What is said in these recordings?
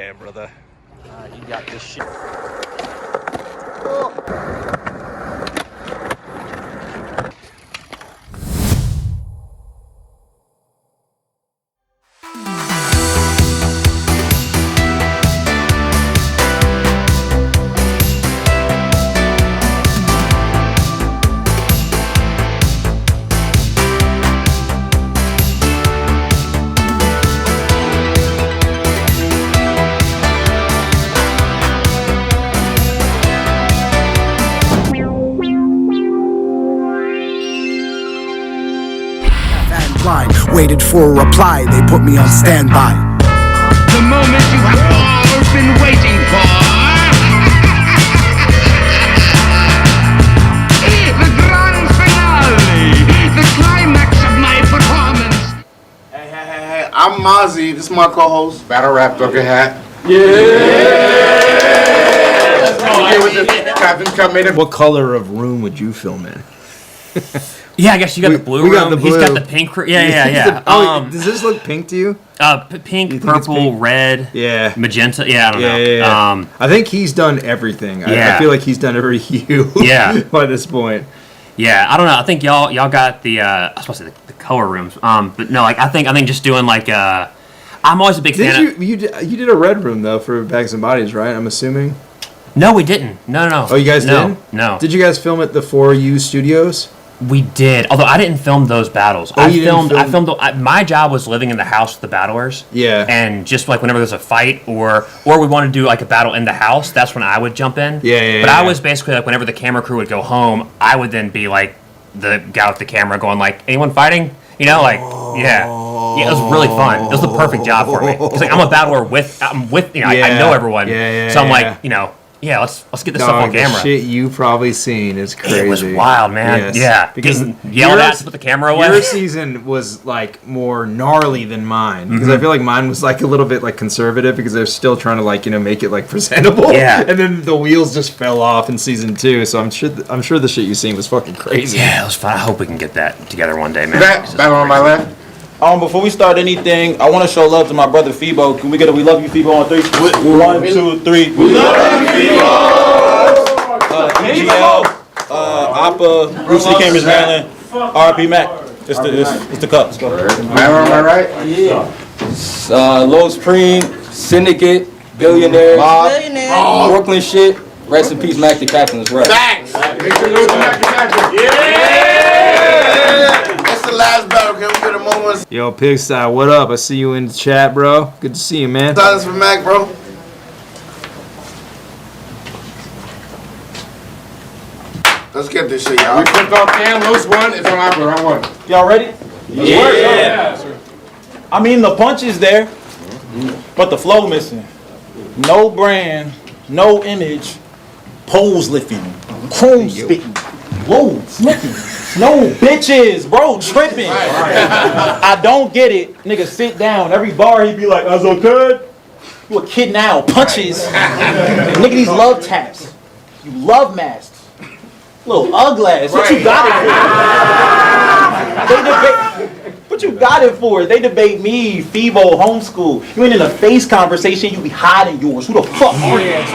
man, brother. You got this shit. Waited for a reply, they put me on standby. The moment you have all been waiting for. The grand finale, the climax of my performance. Hey, I'm Mozzie, this is my co-host. Battle Rap Bucket Hat. What color of room would you film in? Yeah, I guess you got the blue room. Got the blue. He's got the pink room. Yeah. Does this look pink to you? Pink, purple, red, magenta. Yeah, I don't know. Yeah. I think he's done everything. I feel like he's done every hue. By this point. Yeah, I don't know. I think y'all got the I was supposed to say the color rooms. But no, like I think just doing like I'm always a big fan. You did a red room though for Bags and Bodies, right? I'm assuming. No, we didn't. No. Oh, you guys didn't? No. Did you guys film at the 4U studios? We did, although I didn't film those battles. I filmed. My job was living in the house with the battlers. Yeah. And just like whenever there's a fight or we want to do like a battle in the house, that's when I would jump in. But I was basically like whenever the camera crew would go home, I would then be like the guy with the camera going like, anyone fighting? You know, like yeah, it was really fun. It was the perfect job for me because like I'm a battler I know everyone. So I'm like let's get this stuff on camera. The shit you probably seen is crazy. It was wild, man. Yes. Yeah, because yelled at to put the camera away. Your season was like more gnarly than mine because I feel like mine was like a little bit like conservative because they're still trying to like make it like presentable. Yeah, and then the wheels just fell off in season 2. So I'm sure the shit you seen was fucking crazy. Yeah, it was fun. I hope we can get that together one day, man. Battle on my left. Before we start anything, I want to show love to my brother Febo. Can we get a "We love you, Febo" on 3? 1, 2, 3. We love you, Febo. EGL, OPPA, Bruce Lee Cambridge, Maryland, RP Mac. It's the cup. Let's go. Battle on my right. Yeah. Low Supreme, Syndicate, Billionaires, Brooklyn shit. Rest in peace, Mac the Captain as well. Thanks. Make sure you know Mac the Captain. That's the last battle. Can we get a moment? Yo, Pigsty, what up? I see you in the chat, bro. Good to see you, man. Silence for Mac, bro. Let's get this shit, y'all. We flipped off Cam, loose one. It's on Opera, round 1. Y'all ready? Yeah. I mean, the punch is there, but the flow missing. No brand, no image, poles lifting, chrome spitting, low smoking, no bitches, bro, tripping. I don't get it. Nigga, sit down. Every bar he be like, "That's okay." You a kid now. Punches. Nigga, these love taps. You love masks. Little ugly ass. What you got it for? They debate. What you got it for? They debate me, Febo, homeschool. You ain't in a face conversation. You be hiding yours. Who the fuck are you?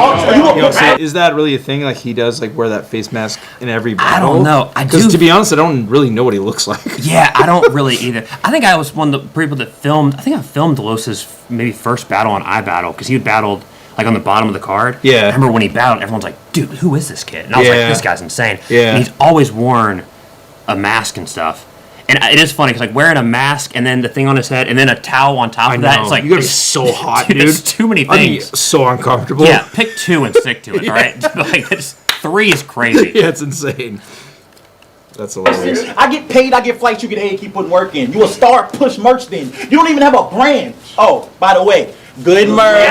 So is that really a thing? Like he does like wear that face mask in every battle? I don't know. Because to be honest, I don't really know what he looks like. Yeah, I don't really either. I think I was one of the people that filmed. I think I filmed Delos's maybe first battle on iBattle because he had battled like on the bottom of the card. Yeah. I remember when he battled, everyone's like, "Dude, who is this kid?" And I was like, "This guy's insane." Yeah. And he's always worn a mask and stuff. And it is funny because like wearing a mask and then the thing on his head and then a towel on top of that. It's like you gotta be so hot, dude. It's too many things. I'd be so uncomfortable. Yeah, pick 2 and stick to it. All right, like it's 3 is crazy. Yeah, it's insane. That's hilarious. I get paid, I get flights, you get paid, keep putting work in. You a star, push merch then. You don't even have a brand. Oh, by the way, good merch.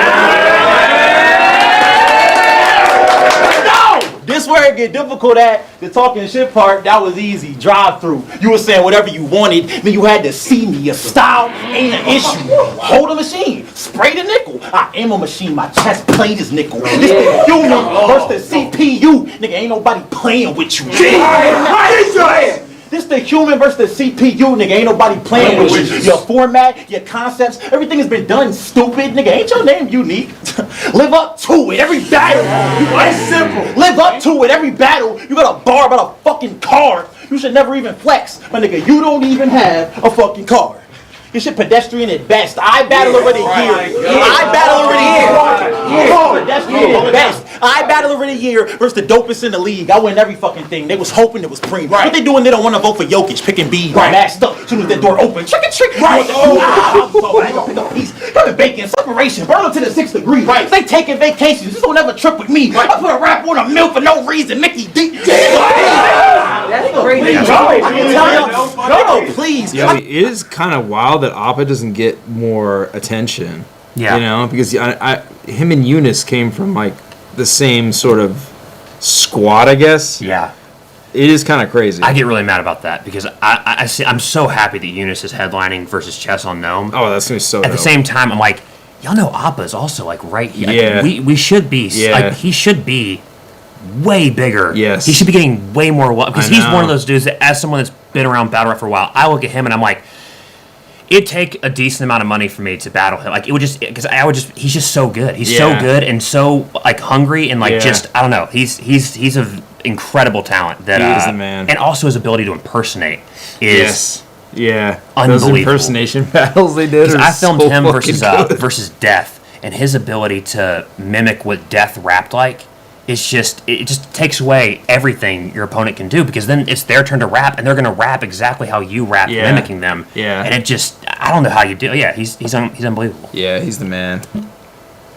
This where it get difficult at the talking shit part. That was easy. Drive through. You were saying whatever you wanted, then you had to see me. Your style ain't an issue. Hold a machine. Spray the nickel. I am a machine. My chest plate is nickel. This is human versus the CPU. Nigga, ain't nobody playing with you. This the human versus the CPU, nigga. Ain't nobody playing with you. Your format, your concepts, everything has been done, stupid, nigga. Ain't your name unique? Live up to it. Every battle, it's simple. Live up to it. Every battle, you got a bar about a fucking card. You should never even flex, my nigga. You don't even have a fucking card. This shit pedestrian at best. I battle already here. I battle already here. Pedestrian at best. I battle already here versus the dopest in the league. I win every fucking thing. They was hoping it was Preem. Right. What they doing? They don't want to vote for Jokic. Picking B. Right. Masked up. As soon as that door open. Trick or trick. Right. I go pick up peace. Got bacon. Separation. Burn them to the 6th degree. Right. They taking vacations. Just don't ever trip with me. Right. I put a rap on a mill for no reason. Mickey D. That's crazy. No, please. Yo, it is kind of wild that OPPA doesn't get more attention. Yeah. You know, because him and Eunice came from like the same sort of squad, I guess. Yeah. It is kind of crazy. I get really mad about that because I'm so happy that Eunice is headlining versus Chess on Gnome. Oh, that's gonna be so At dope. the same time, I'm like, y'all know Oppa is also like right here. Yeah. We should be. Yeah. Like, he should be way bigger. Yes. He should be getting way more love because I he's know. one of those dudes that, as someone that's been around battle rap for a while, I look at him and I'm like, it'd take a decent amount of money for me to battle him. Like, it would just, because he's just so good. He's so good and so like hungry and like just, I don't know. He's an incredible talent. That he is the man. And also his ability to impersonate is Those unbelievable. impersonation battles they did. I filmed so him fucking versus Death, and his ability to mimic what Death rapped like is just, it just takes away everything your opponent can do, because then it's their turn to rap and they're going to rap exactly how you rap, mimicking them. Yeah. And it just, I don't know how you do. Yeah, he's unbelievable. Yeah, he's the man.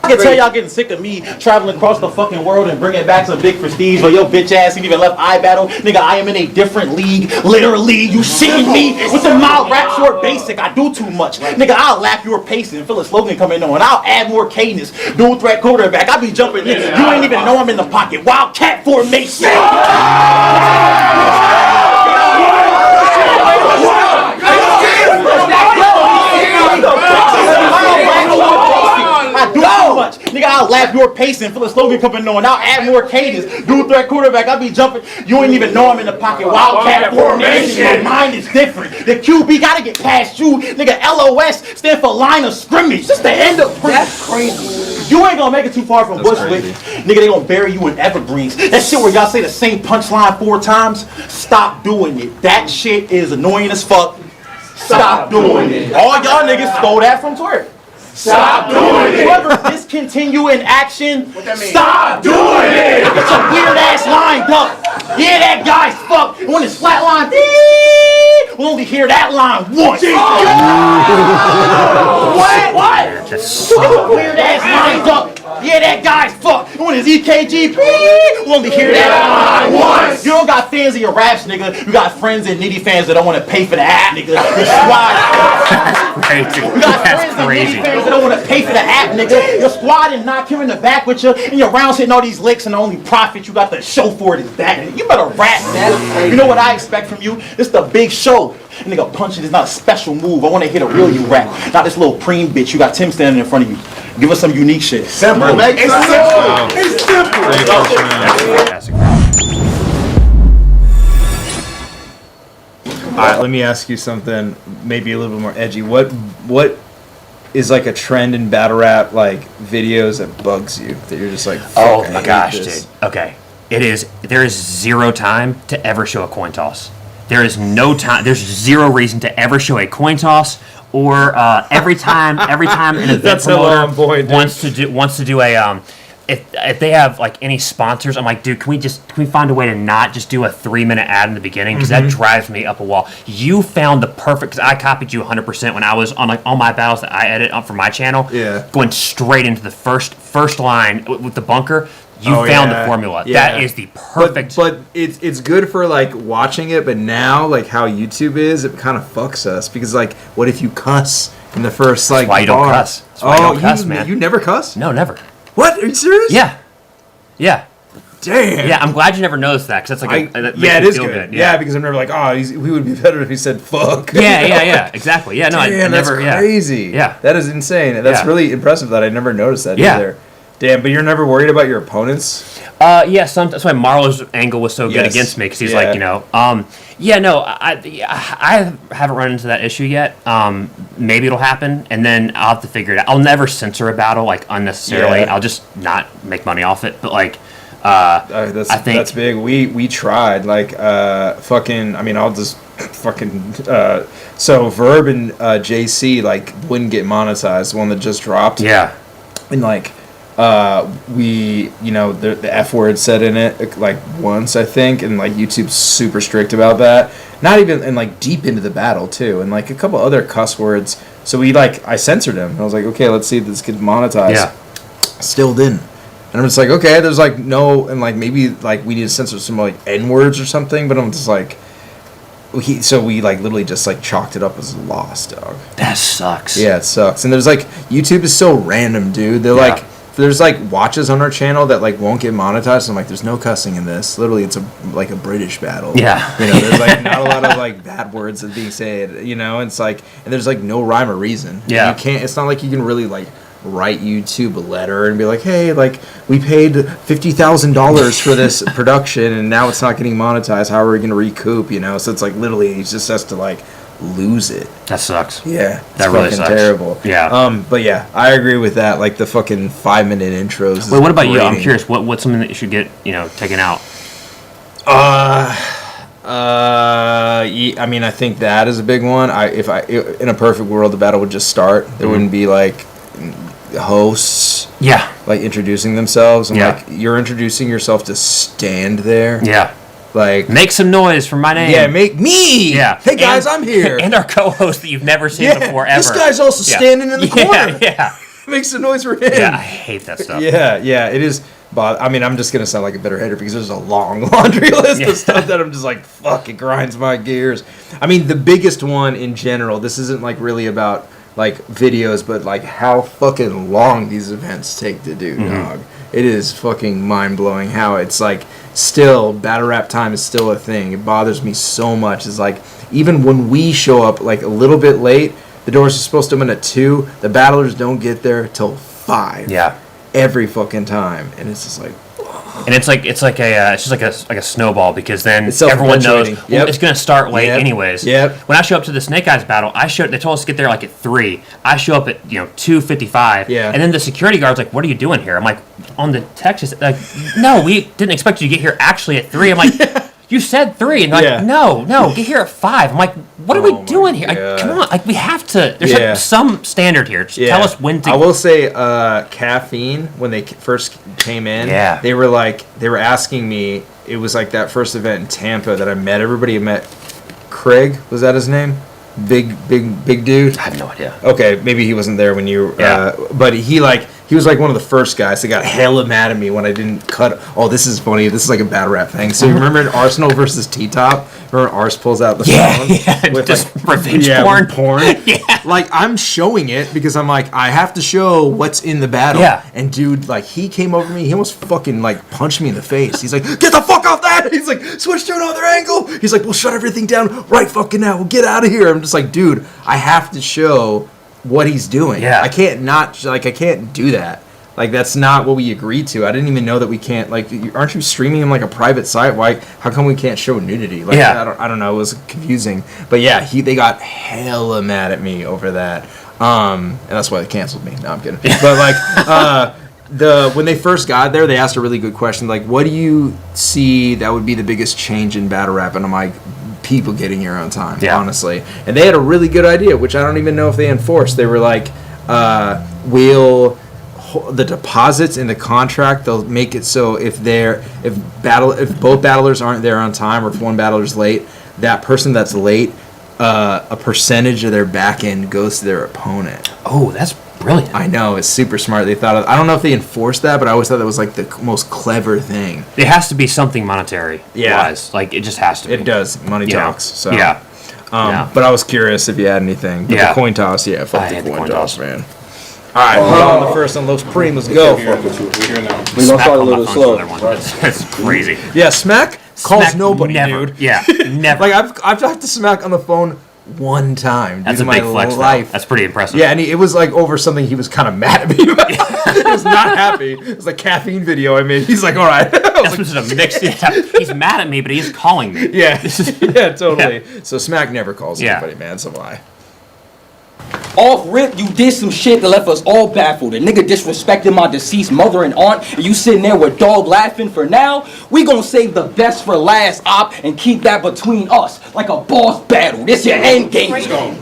I can tell y'all getting sick of me traveling across the fucking world and bringing back some big prestige, but your bitch ass ain't even left iBattle. Nigga, I am in a different league. Literally, you shitting me with the mild rap short basic. I do too much. Nigga, I'll lap your pace and feel a slogan coming on. I'll add more cadence. Dual threat quarterback. I be jumping in. You ain't even know I'm in the pocket. Wildcat formation. I do too much. Nigga, I'll lap your pace and feel a slogan coming on. I'll add more cadence. Dual threat quarterback. I be jumping. You ain't even know I'm in the pocket. Wildcat formation. My mind is different. The QB gotta get past you. Nigga, LOS stand for line of scrimmage. Just the end of. That's crazy. You ain't gonna make it too far from Bushwick. Nigga, they gonna bury you in evergreens. That shit where y'all say the same punchline 4 times. Stop doing it. That shit is annoying as fuck. Stop doing it. All y'all niggas stole that from Twerk. Stop doing it. Whoever discontinue in action, stop doing it. It's a weird ass line up. Yeah, that guy's fucked. When it's flat line, we'll only hear that line once. What? It's a weird ass line up. Yeah, that guy's fucked. When it's EKG, we'll only hear that line once. You don't got fans of your raps, nigga. You got friends and Nitty fans that don't want to pay for the app, nigga. Your squad. You got friends and Nitty fans that don't want to pay for the app, nigga. Your squad and knock him in the back with you, and your rounds hitting all these licks, and the only profit you got to show for it is that. You better rap, man. You know what I expect from you? It's the big show. Nigga, punching is not a special move. I want to hit a real you rap, not this little preem bitch. You got Tim standing in front of you. Give us some unique shit. Simple. It's simple. It's simple. All right, let me ask you something maybe a little bit more edgy. What is like a trend in battle rap, like videos that bugs you, that you're just like, oh my gosh, dude. Okay. There is zero time to ever show a coin toss. There is no time. There's zero reason to ever show a coin toss, or every time an event promoter wants to do a if they have like any sponsors, I'm like, dude, can we find a way to not just do a 3-minute ad in the beginning, because that drives me up a wall. You found the perfect, because I copied you 100% when I was on like all my battles that I edit up for my channel. Yeah, going straight into the first line with the bunker. You found the formula. Yeah. That is the perfect. But it's good for like watching it. But now, like how YouTube is, it kind of fucks us, because like, what if you cuss in the first like? That's why you don't cuss. That's why you don't cuss, man. You never cuss? No, never. What? Are you serious? Yeah. Damn. Yeah, I'm glad you never noticed that, because that's like that makes it me is feel good. good. Yeah, because I'm never like, oh, he would be better if he said fuck. Yeah, exactly. Yeah, no, Damn, I never. That's crazy. Yeah, that is insane. That's really impressive that I never noticed that either. Damn, but you're never worried about your opponents? Yeah, that's why Marlo's angle was so good against me, because he's like, I haven't run into that issue yet. Maybe it'll happen, and then I'll have to figure it out. I'll never censor a battle like unnecessarily. Yeah. I'll just not make money off it. But like, that's, I think that's big. We tried like fucking. I mean, I'll just fucking. So Verb and JC like wouldn't get monetized. The one that just dropped. Yeah, and like. We, the F word said in it like once, I think, and like YouTube's super strict about that. Not even, and like deep into the battle too, and like a couple other cuss words. So I censored him. I was like, okay, let's see if this gets monetized. Yeah. Still didn't. And I'm just like, okay, there's like no, and like maybe like we need to censor some like N words or something. But I'm just like, we like literally just like chalked it up as lost, dog. That sucks. Yeah, it sucks. And there's like YouTube is so random, dude. They're like. There's like watches on our channel that like won't get monetized. I'm like, there's no cussing in this. Literally, it's like a British battle. Yeah, there's like not a lot of like bad words that being said. It's like, and there's like no rhyme or reason. Yeah, you can't. It's not like you can really like write YouTube a letter and be like, hey, like we paid $50,000 for this production and now it's not getting monetized. How are we gonna recoup? So it's like literally he just has to like lose it. That sucks. Yeah, that really sucks. Terrible. Yeah. But yeah, I agree with that. Like the fucking 5-minute intros. Wait, what about you? I'm curious. What's something that you should get taken out? I mean, I think that is a big one. If in a perfect world, the battle would just start. There wouldn't be like hosts. Yeah. Like introducing themselves. And like you're introducing yourself to stand there. Yeah. Like make some noise for my name. Yeah, make me. Yeah. Hey guys, I'm here. And our co-host that you've never seen before ever. This guy's also standing in the corner. Yeah. Make some noise for him. Yeah, I hate that stuff. Yeah, it is. But I mean, I'm just gonna sound like a bitter hater because there's a long laundry list of stuff that I'm just like, fuck, it grinds my gears. I mean, the biggest one in general. This isn't like really about like videos, but like how fucking long these events take to do, dog. It is fucking mind blowing how it's like still battle rap time is still a thing. It bothers me so much. It's like even when we show up like a little bit late, the doors are supposed to open at 2. The battlers don't get there till 5. Yeah. Every fucking time, and it's just like. And it's just like a snowball because then everyone knows it's gonna start late anyways. Yep. When I show up to the Snake Eyes battle, they told us to get there like at 3. I show up at 2:55. Yeah. And then the security guard's like, "What are you doing here?" I'm like, "On the text is like, no, we didn't expect you to get here actually at 3." I'm like, "You said 3," and they're like, "No, get here at 5." I'm like, "What are we doing here? Like, come on, like we have to. There's like some standard here. Just tell us when to." I will say, Caffeine when they first came in, they were asking me. It was like that first event in Tampa that I met everybody. I met Craig. Was that his name? Big dude. I have no idea. Okay, maybe he wasn't there when you. But he was like one of the first guys that got hella mad at me when I didn't cut. Oh, this is funny. This is like a battle rap thing. So you remember in Arsenal versus T-Top? Remember Ars pulls out the phone? With just like, revenge porn. Like I'm showing it because I'm like, I have to show what's in the battle. Yeah. And dude, like he came over to me. He almost fucking like punched me in the face. He's like, get the fuck off that. He's like, switch to another angle. He's like, we'll shut everything down right fucking now. We'll get out of here. I'm just like, dude, I have to show what he's doing. Yeah. I can't do that. Like that's not what we agreed to. I didn't even know that we can't. Like, aren't you streaming on like a private site? Why? How come we can't show nudity? Like, I don't know. It was confusing. But yeah, they got hella mad at me over that. And that's why they canceled me. No, I'm kidding. But like, when they first got there, they asked a really good question. Like, what do you see that would be the biggest change in battle rap? And I'm like, people getting here on time. Honestly, and they had a really good idea, which I don't even know if they enforced. They were like, the deposits in the contract, they'll make it so if both battlers aren't there on time or if one battler's late, that person that's late, a percentage of their back end goes to their opponent. Oh, that's brilliant. I know, it's super smart. They thought I don't know if they enforced that, but I always thought that was like the most clever thing. It has to be something monetary wise. Like it just has to be. It does. Money talks. So but I was curious if you had anything. But the coin toss, fuck the coin toss, man. Alright, we're on the first on Los PREMEE, let's go. We're gonna start a little slow. That's crazy. Yeah, Smack calls nobody, never. dude. Yeah, never. Like I've talked to Smack on the phone one time. That's dude, a in big my flex. life. That's pretty impressive. Yeah, and it was like over something he was kind of mad at me about. He was not happy. It was like caffeine video I made. He's like, all right. That's just a mix. He's mad at me, but he's calling me. Yeah, yeah, totally. Yeah. So Smack never calls Yeah. anybody, man. So why? Off rip, you did some shit that left us all baffled. A nigga disrespected my deceased mother and aunt, and you sitting there with dog laughing. For now, we gonna save the best for last, op, and keep that between us like a boss battle. This your end game.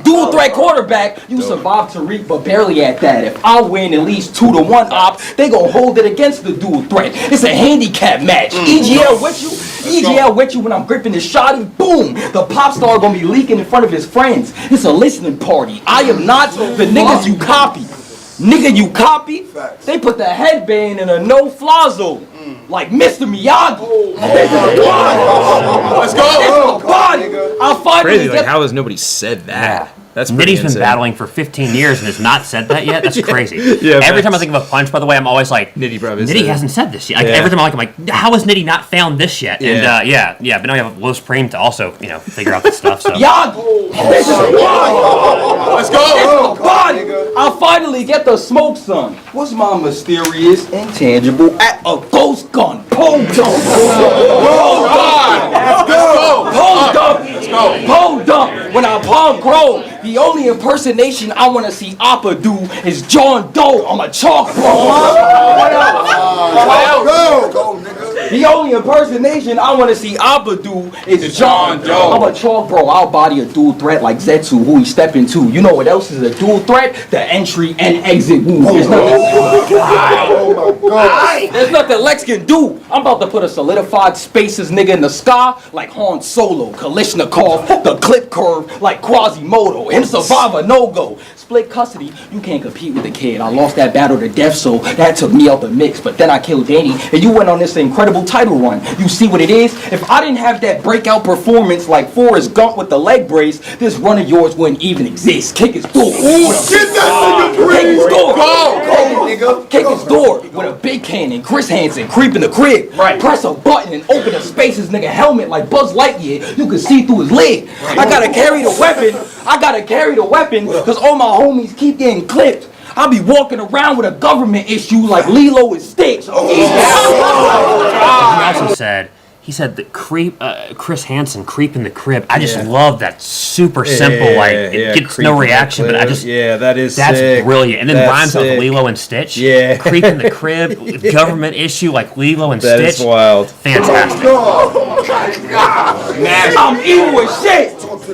Dual threat quarterback, you survived Tariq, but barely at that. If I win at least 2-1, op, they gonna hold it against the dual threat. It's a handicap match. EGL with you. EGL with you when I'm gripping the shotty. Boom! The pop star gonna be leaking in front of his friends. It's a listening party. I am not the niggas you copy. Nigga, you copy? They put the headband in a no-fly zone. Like Mr. Miyagi. Let's go. I'll finally Crazy. Like, get how has nobody said that? That's pretty Nitty's been insane. battling for 15 years and has not said that yet. That's crazy. Yeah, every time I think of a punch, by the way, I'm always like, Nitty probably Nitty said it. hasn't said this yet. Like, Yeah. every time I'm like, how has Nitty not found this yet? And Yeah. but now we have Low Supreme to also, figure out this stuff. So Miyagi. This is Let's go. body. I'll finally get the smoke, son. What's my mysterious, intangible, a ghost gun? Pole dump. Let's go. Pole dump. When I palm grow, the only impersonation I want to see Oppa do is John Doe. I'm a chalk bro. The only impersonation I want to see Oppa do is John Doe. I'm a chalk bro. I'll body a dual threat like Zetsu, who he step into. You know what else is a dual threat? The entry and exit wound. There's nothing Lex can do. I'm about to put a solidified spaces nigga in the sky like Han Solo, Kalishnikov, the clip curve like Quasimodo. Him survive a no-go. Split custody, you can't compete with the kid. I lost that battle to death, so that took me out the mix. But then I killed Danny, and you went on this incredible title run. You see what it is? If I didn't have that breakout performance like Forrest Gump with the leg brace, this run of yours wouldn't even exist. Kick his door. Kick his door. Kick his door with a big cannon. Chris Hansen creep in the crib. Press a button and open the spaces nigga helmet like Buzz Lightyear. You can see through his leg. I gotta carry the weapon because all my homies keep getting clipped. I'll be walking around with a government issue like Lilo and Stitch. he also said, that Chris Hansen creep in the crib. I just love that super simple, it gets no reaction, but that's sick. brilliant. And then rhymes out with Lilo and Stitch. Yeah. Creep in the crib, government issue like Lilo and That Stitch. is wild. Fantastic. I'm evil as shit. Those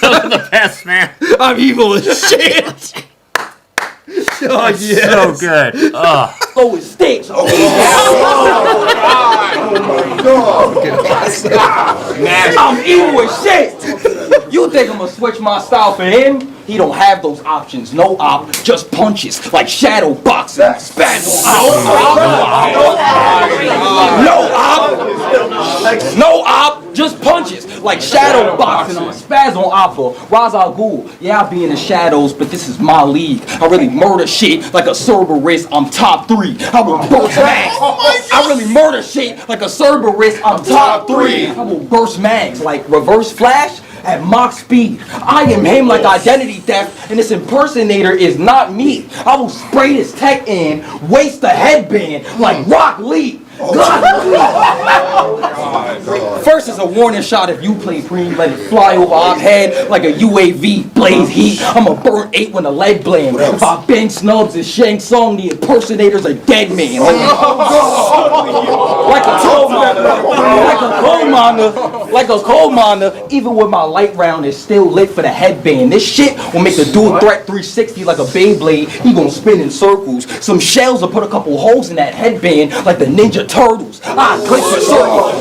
are the best, man. I'm evil as shit. Oh, yes. So good. Oh. Slow as Stitch. I'm evil as shit. You think I'm gonna switch my style for him? He don't have those options. No op, just punches like shadow boxing. Spaz No op, just punches like shadow boxing. I'm a spaz on Oppa. Ra's al Ghul. Yeah, I be in the shadows, but this is my league. I really murder shit like a Cerberus. I'm top 3. I will burst mags. I really murder shit like a Cerberus. I'm top 3. I will burst mags like Reverse Flash at Mach speed. I am him like identity theft, and this impersonator is not me. I will spray this tech in, waste the headband like Rock Lee. First is a warning shot if you play Preem, let it fly over our head like a UAV, blaze heat. I'm a burnt 8 when the lead blame. If I bang snubs and Shang Tsung, the impersonator's a dead man. Like a coal miner, even with my light round, it's still lit for the headband. This shit will make the dual threat 360 like a Beyblade. He gon' spin in circles. Some shells will put a couple holes in that headband like the Ninja Turtles. I click for circles.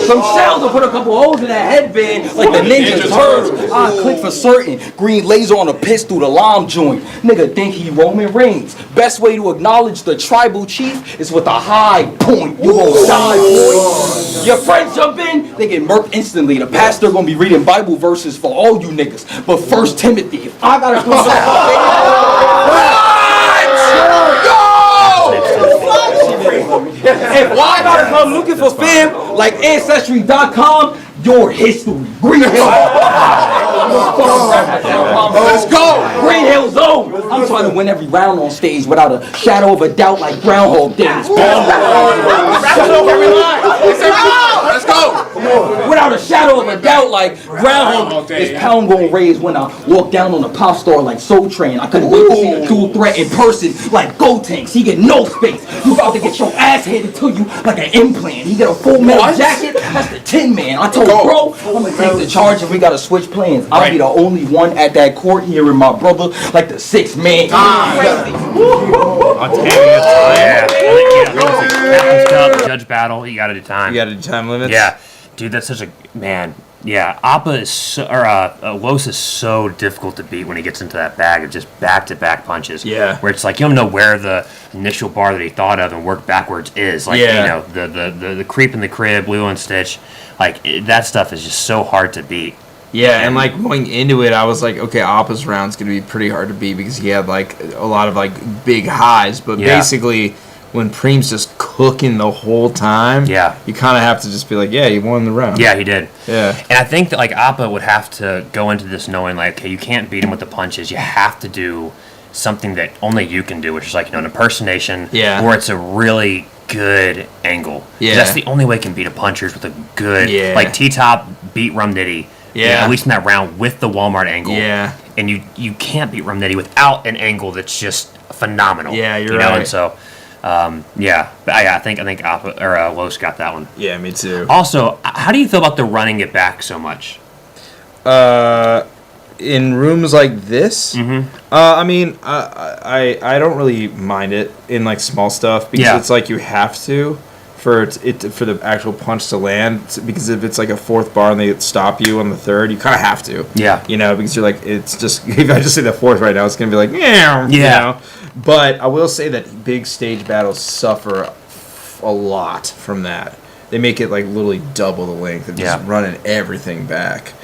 Some shells will put a couple holes in that headband like the Ninja Turtles. I click for certain. Green laser on a piss through the lime joint. Nigga think he Roman Reigns. Best way to acknowledge the tribal chief is with a high point. You gon' die, boy. Your friends jump in, they get murked instantly. The pastor gonna be reading Bible verses for all you niggas. But First Timothy, if I gotta go If I gotta come looking for fam, like Ancestry.com, your history. Green Hill. Let's go. Green Hill Zone. I'm trying to win every round on stage without a shadow of a doubt like Groundhog Day. Let's go. Without a shadow of a doubt like Groundhog Day. This pound gonna raise when I walk down on the pop star like Soul Train. I couldn't wait to see the dual threat in person like Go Tanks. He get no space. You about to get your ass handed to you like an implant. He get a full metal jacket. That's the Tin Man. I told bro, I'm gonna take the charge and we gotta switch plans. I'll be the only one at that court hearing my brother like the 6th man. Judge battle, you gotta do time. You gotta do time limits. Yeah, dude, that's such a man. Yeah, OPPA is so, Los is so difficult to beat when he gets into that bag of just back-to-back punches. Yeah, where it's like you don't know where the initial bar that he thought of and worked backwards is. Like you know, the creep in the crib, Lilo and Stitch, like that stuff is just so hard to beat. Yeah, and like going into it, I was like, okay, OPPA's round's gonna be pretty hard to beat because he had like a lot of like big highs, but basically when Preem's just cooking the whole time, you kind of have to just be like, yeah, he won the round. Yeah, he did. Yeah. And I think that like OPPA would have to go into this knowing like, okay, you can't beat him with the punches. You have to do something that only you can do, which is like, you know, an impersonation, or it's a really good angle. Yeah. That's the only way you can beat a puncher with a good, like T-Top beat Rum Nitty. Yeah. At least in that round with the Walmart angle. Yeah. And you can't beat Rum Nitty without an angle that's just phenomenal. Yeah, you're right. And so, I think OPPA or Los got that one. Yeah, me too. Also, how do you feel about the running it back so much? In rooms like this, I mean, I don't really mind it in like small stuff because it's like you have to for the actual punch to land, because if it's like a 4th bar and they stop you on the 3rd, you kind of have to. Yeah. You know, because you're like, it's just, if I just say the 4th right now, it's going to be like, yeah. You know? But I will say that big stage battles suffer a lot from that. They make it like literally double the length of just running everything back.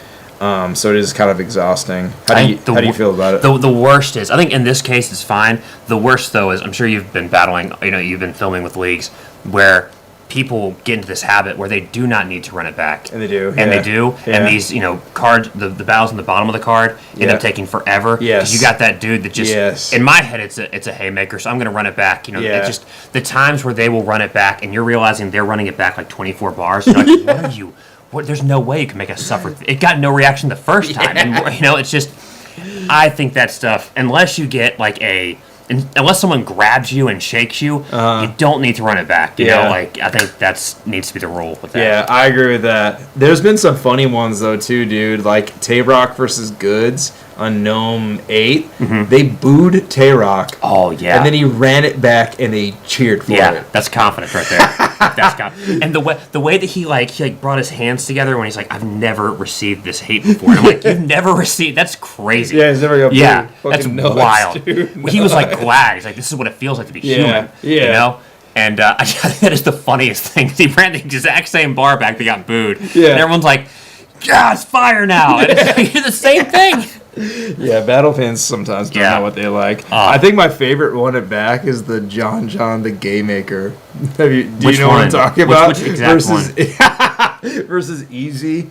So it is kind of exhausting. How do you feel about it? The worst is, I think in this case it's fine. The worst though is, I'm sure you've been battling, you know, you've been filming with leagues where people get into this habit where they do not need to run it back. And they do. And they do. Yeah. And these, you know, cards, the battles on the bottom of the card end up taking forever. Because you got that dude that just, in my head, it's a haymaker, so I'm going to run it back. You know, it's just the times where they will run it back and you're realizing they're running it back like 24 bars. You're like, what are you? There's no way you can make us suffer. It got no reaction the first time. And, you know, it's just, I think that stuff, unless you get like unless someone grabs you and shakes you, you don't need to run it back. You know, like I think needs to be the rule with that. Yeah, I agree with that. There's been some funny ones though too, dude. Like Tay-Rock versus Goods on Gnome 8. They booed Tay-Rock. Oh yeah. And then he ran it back and they cheered for it. Yeah, that's confidence right there. That's confidence. And the way that he brought his hands together when he's like, I've never received this hate before. And I'm like, you've never received? That's crazy. Yeah, he's never got booed. Yeah, that's wild. Dude, he was like glad. He's like, this is what it feels like to be human. Yeah. You know? And I think that is the funniest thing. He ran the exact same bar back that got booed. Yeah. And everyone's like, yeah, it's fire now. And it's like, the same thing. Yeah, battle fans sometimes don't know what they like. I think my favorite one at back is the John the Gay Maker. Do you know what I'm talking about? Which exact one? Versus Easy.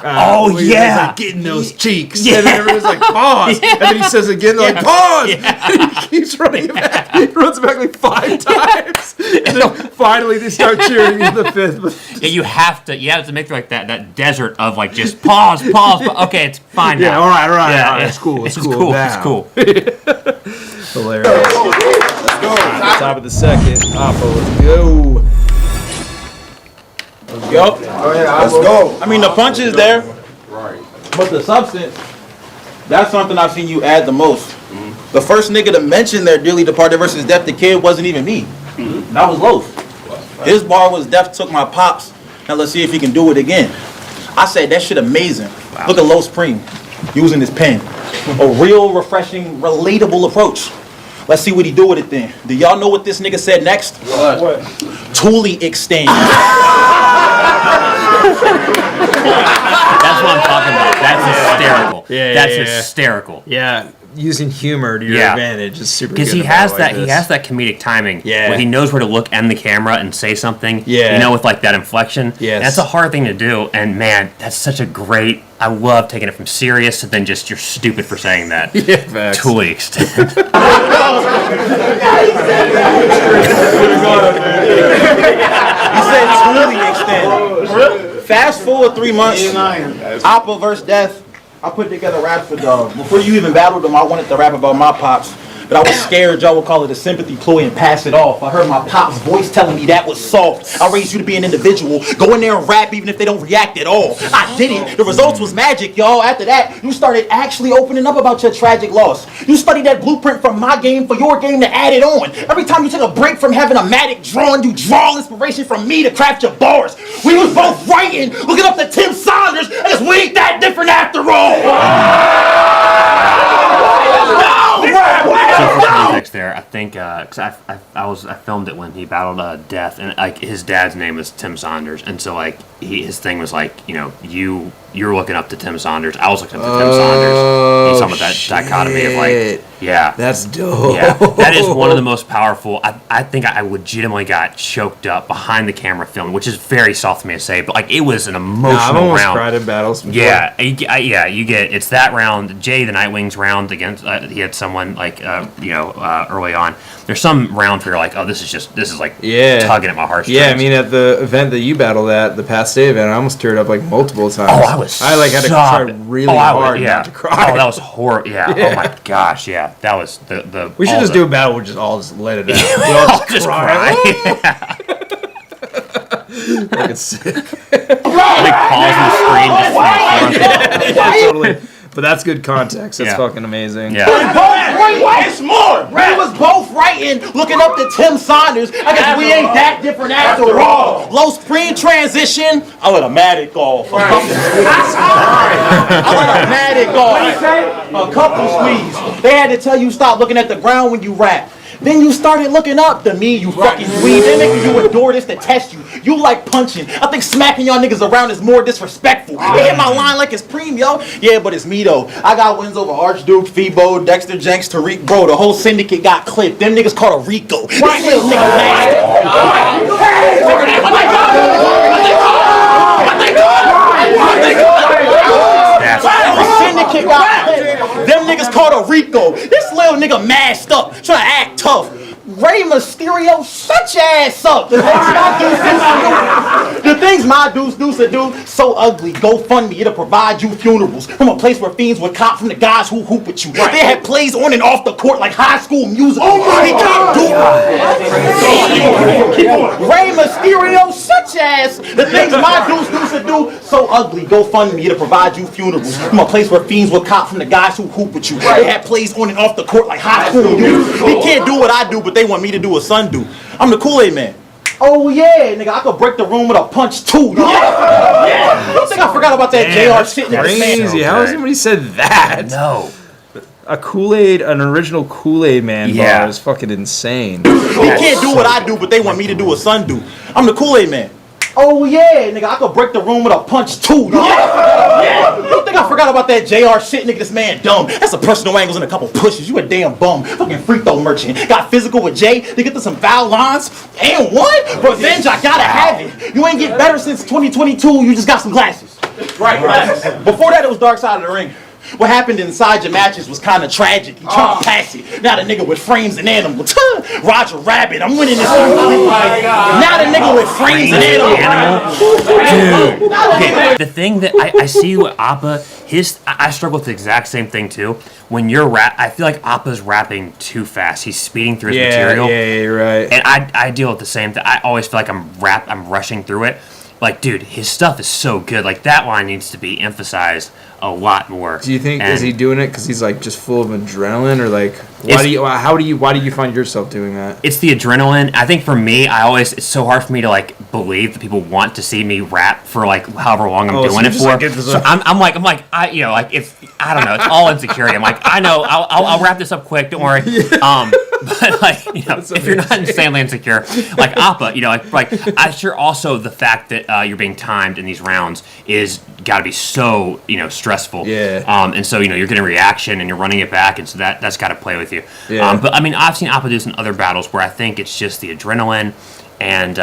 Like, getting those cheeks. And then everyone's like, pause. And then he says again, they're like, pause. And he keeps running it back. He runs it back like 5 times. And then finally they start cheering in the 5th. Yeah, you have to make like that desert of like just pause. But okay, it's fine now. Yeah, all right. It's cool. It's cool. Hilarious. Let's go. Top of the second. OPPA, let's go. Yup. Let's go. I mean, the punch is there. Right. But the substance, that's something I've seen you add the most. The first nigga to mention their dearly departed versus Def the Kid wasn't even me. That was Los. His bar was Def took my pops. Now let's see if he can do it again. I said that shit amazing. Wow. Look at Los Preem using his pen. A real refreshing, relatable approach. Let's see what he do with it then. Do y'all know what this nigga said next? What? Thule exchange. That's what I'm talking about. That's hysterical. That's hysterical. Yeah. using humor to your advantage is super good. Because he has that comedic timing. Yeah. Where he knows where to look and the camera and say something. Yeah. You know, with like that inflection. Yes. That's a hard thing to do. And man, that's such a great. I love taking it from serious to then just you're stupid for saying that. Yeah, facts. To the extent. He said to the extent. Fast forward 3 months. OPPA versus Death. I put together raps for Dog. Before you even battled them, I wanted to rap about my pops. But I was scared y'all would call it a sympathy ploy and pass it off. I heard my pop's voice telling me that was soft. I raised you to be an individual. Go in there and rap even if they don't react at all. I did it. The results was magic, y'all. After that, you started actually opening up about your tragic loss. You studied that blueprint from my game for your game to add it on. Every time you took a break from having a matic drawn, you draw inspiration from me to craft your bars. We was both writing, looking up to Tim Saunders, and it's we ain't that different after all. So for context there, I think because I filmed it when he battled Death, and like his dad's name was Tim Saunders, and so like his thing was like, you know, you're looking up to Tim Saunders, I was looking up to Tim Saunders. He's talking about that dichotomy of like, yeah, that's dope. Yeah, that is one of the most powerful. I think I legitimately got choked up behind the camera film, which is very soft for me to say, but like it was an emotional I've almost round. cried in battles before. Yeah, you get it's that round. Jay the Nightwing's round against he had someone like early on. There's some round where you're like, oh, this is like tugging at my heartstrings. Yeah, I mean at the event that you battled at, the past day event, I almost teared up like multiple times. Oh, I had to try really hard not to cry. Oh, that was horrible. Yeah. Oh my gosh. Yeah, that was the. We should just do a battle. We'll just let it out. We'll all just cry. Like it's sick. Big pause on the screen. Totally. But that's good context. That's fucking amazing. Yeah. It's more. We was both writing, looking up to Tim Saunders. I guess we ain't that different after all. Low screen transition. I let a Matic off. I let a Matic off. A couple squeeze. They had to tell you stop looking at the ground when you rap. Then you started looking up to me, you fucking dweeb. They making you endure this to test you. You like punching. I think smacking y'all niggas around is more disrespectful. They hit my line like it's PREMEE, yo. Yeah, but it's me though. I got wins over Archduke, Febo, Dexter Jenks, Tariq. Bro, the whole syndicate got clipped. Them niggas called a Rico. This little nigga syndicate got clipped. Them niggas called a Rico. This little nigga masked up, trying to act tough. Rey Mysterio, shut your ass up. The things my deuce to do, so ugly. Go fund me, it'll provide you funerals. From a place where fiends would cop from the guys who hoop with you. They had plays on and off the court like High School Musical. He can't do it. Rey Mysterio, shut your ass. The things my deuce to do, so ugly. Go fund me, it'll provide you funerals. From a place where fiends would cop from the guys who hoop with you. They had plays on and off the court like High School Musical. He can't do what I do, but they want me to do what son do. I'm the Kool-Aid man. Oh yeah, nigga, I could break the room with a punch too. You don't think I forgot about that JR shit, nigga? Crazy. How has somebody said that? No. A Kool-Aid, an original Kool-Aid man bar is fucking insane. They can't do what I do, but they want me to do what son do. I'm the Kool-Aid man. Oh yeah, nigga, I could break the room with a punch too. You don't think I forgot about that JR shit, nigga? This man dumb. That's a personal angles and a couple pushes. You a damn bum. Fucking free throw merchant. Got physical with Jay to get to some foul lines. And what? Revenge, I gotta have it. You ain't get better since 2022. You just got some glasses. Right, glasses. Before that, it was Dark Side of the Ring. What happened inside your matches was kind of tragic. You trying to pass it. Now the nigga with frames and animals. Roger Rabbit, I'm winning this one. Now the nigga with frames and animals. Dude. Okay, the thing that I see with OPPA, I struggle with the exact same thing too. When you're I feel like OPPA's rapping too fast. He's speeding through his material. Yeah, you're right. And I deal with the same thing. I always feel like I'm rushing through it. Like, dude, his stuff is so good. Like, that line needs to be emphasized a lot more. Do you think is he doing it because he's like just full of adrenaline, or like why do you find yourself doing that? It's the adrenaline. I think for me, it's so hard for me to like believe that people want to see me rap for like however long I'm doing it for. Like, so I'm like it's I don't know. It's all insecurity. I'm like, I know. I'll wrap this up quick. Don't worry. But like, you know, if you're not insanely insecure, like OPPA, you know, like I'm sure also the fact that you're being timed in these rounds is got to be so, you know, stressful. Yeah. And so, you know, you're getting reaction and you're running it back, and so that's got to play with you. Yeah. But I mean, I've seen OPPA do this in other battles where I think it's just the adrenaline, and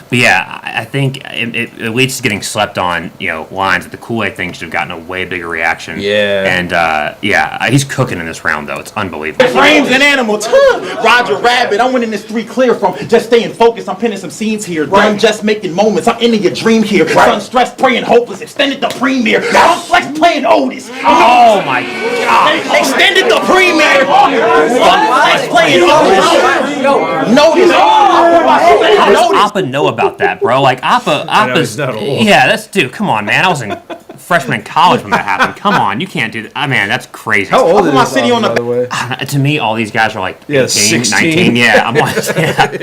but yeah, I think it leads to getting slept on, you know, lines that the Kool-Aid thing should have gotten a way bigger reaction. Yeah. And yeah, he's cooking in this round though. It's unbelievable. Frames and animals. Roger Rabbit. I'm winning this 3 clear from just staying focused. I'm pinning some scenes here. Done just making moments. I'm ending your dream here. Son stressed, praying hopeless. Extended the premiere. I'm flex playing Otis. Oh my God. Extended the premiere. Flex playing Otis. Notice. How does OPPA know about that, bro? Like OPPA's he's not old. yeah, that's dude. Come on, man. I was in freshman in college when that happened. Come on, you can't do that. Man, that's crazy. How old is my this city album, on the- by the way? To me, all these guys are like 18, 16. 19. Yeah, I'm like,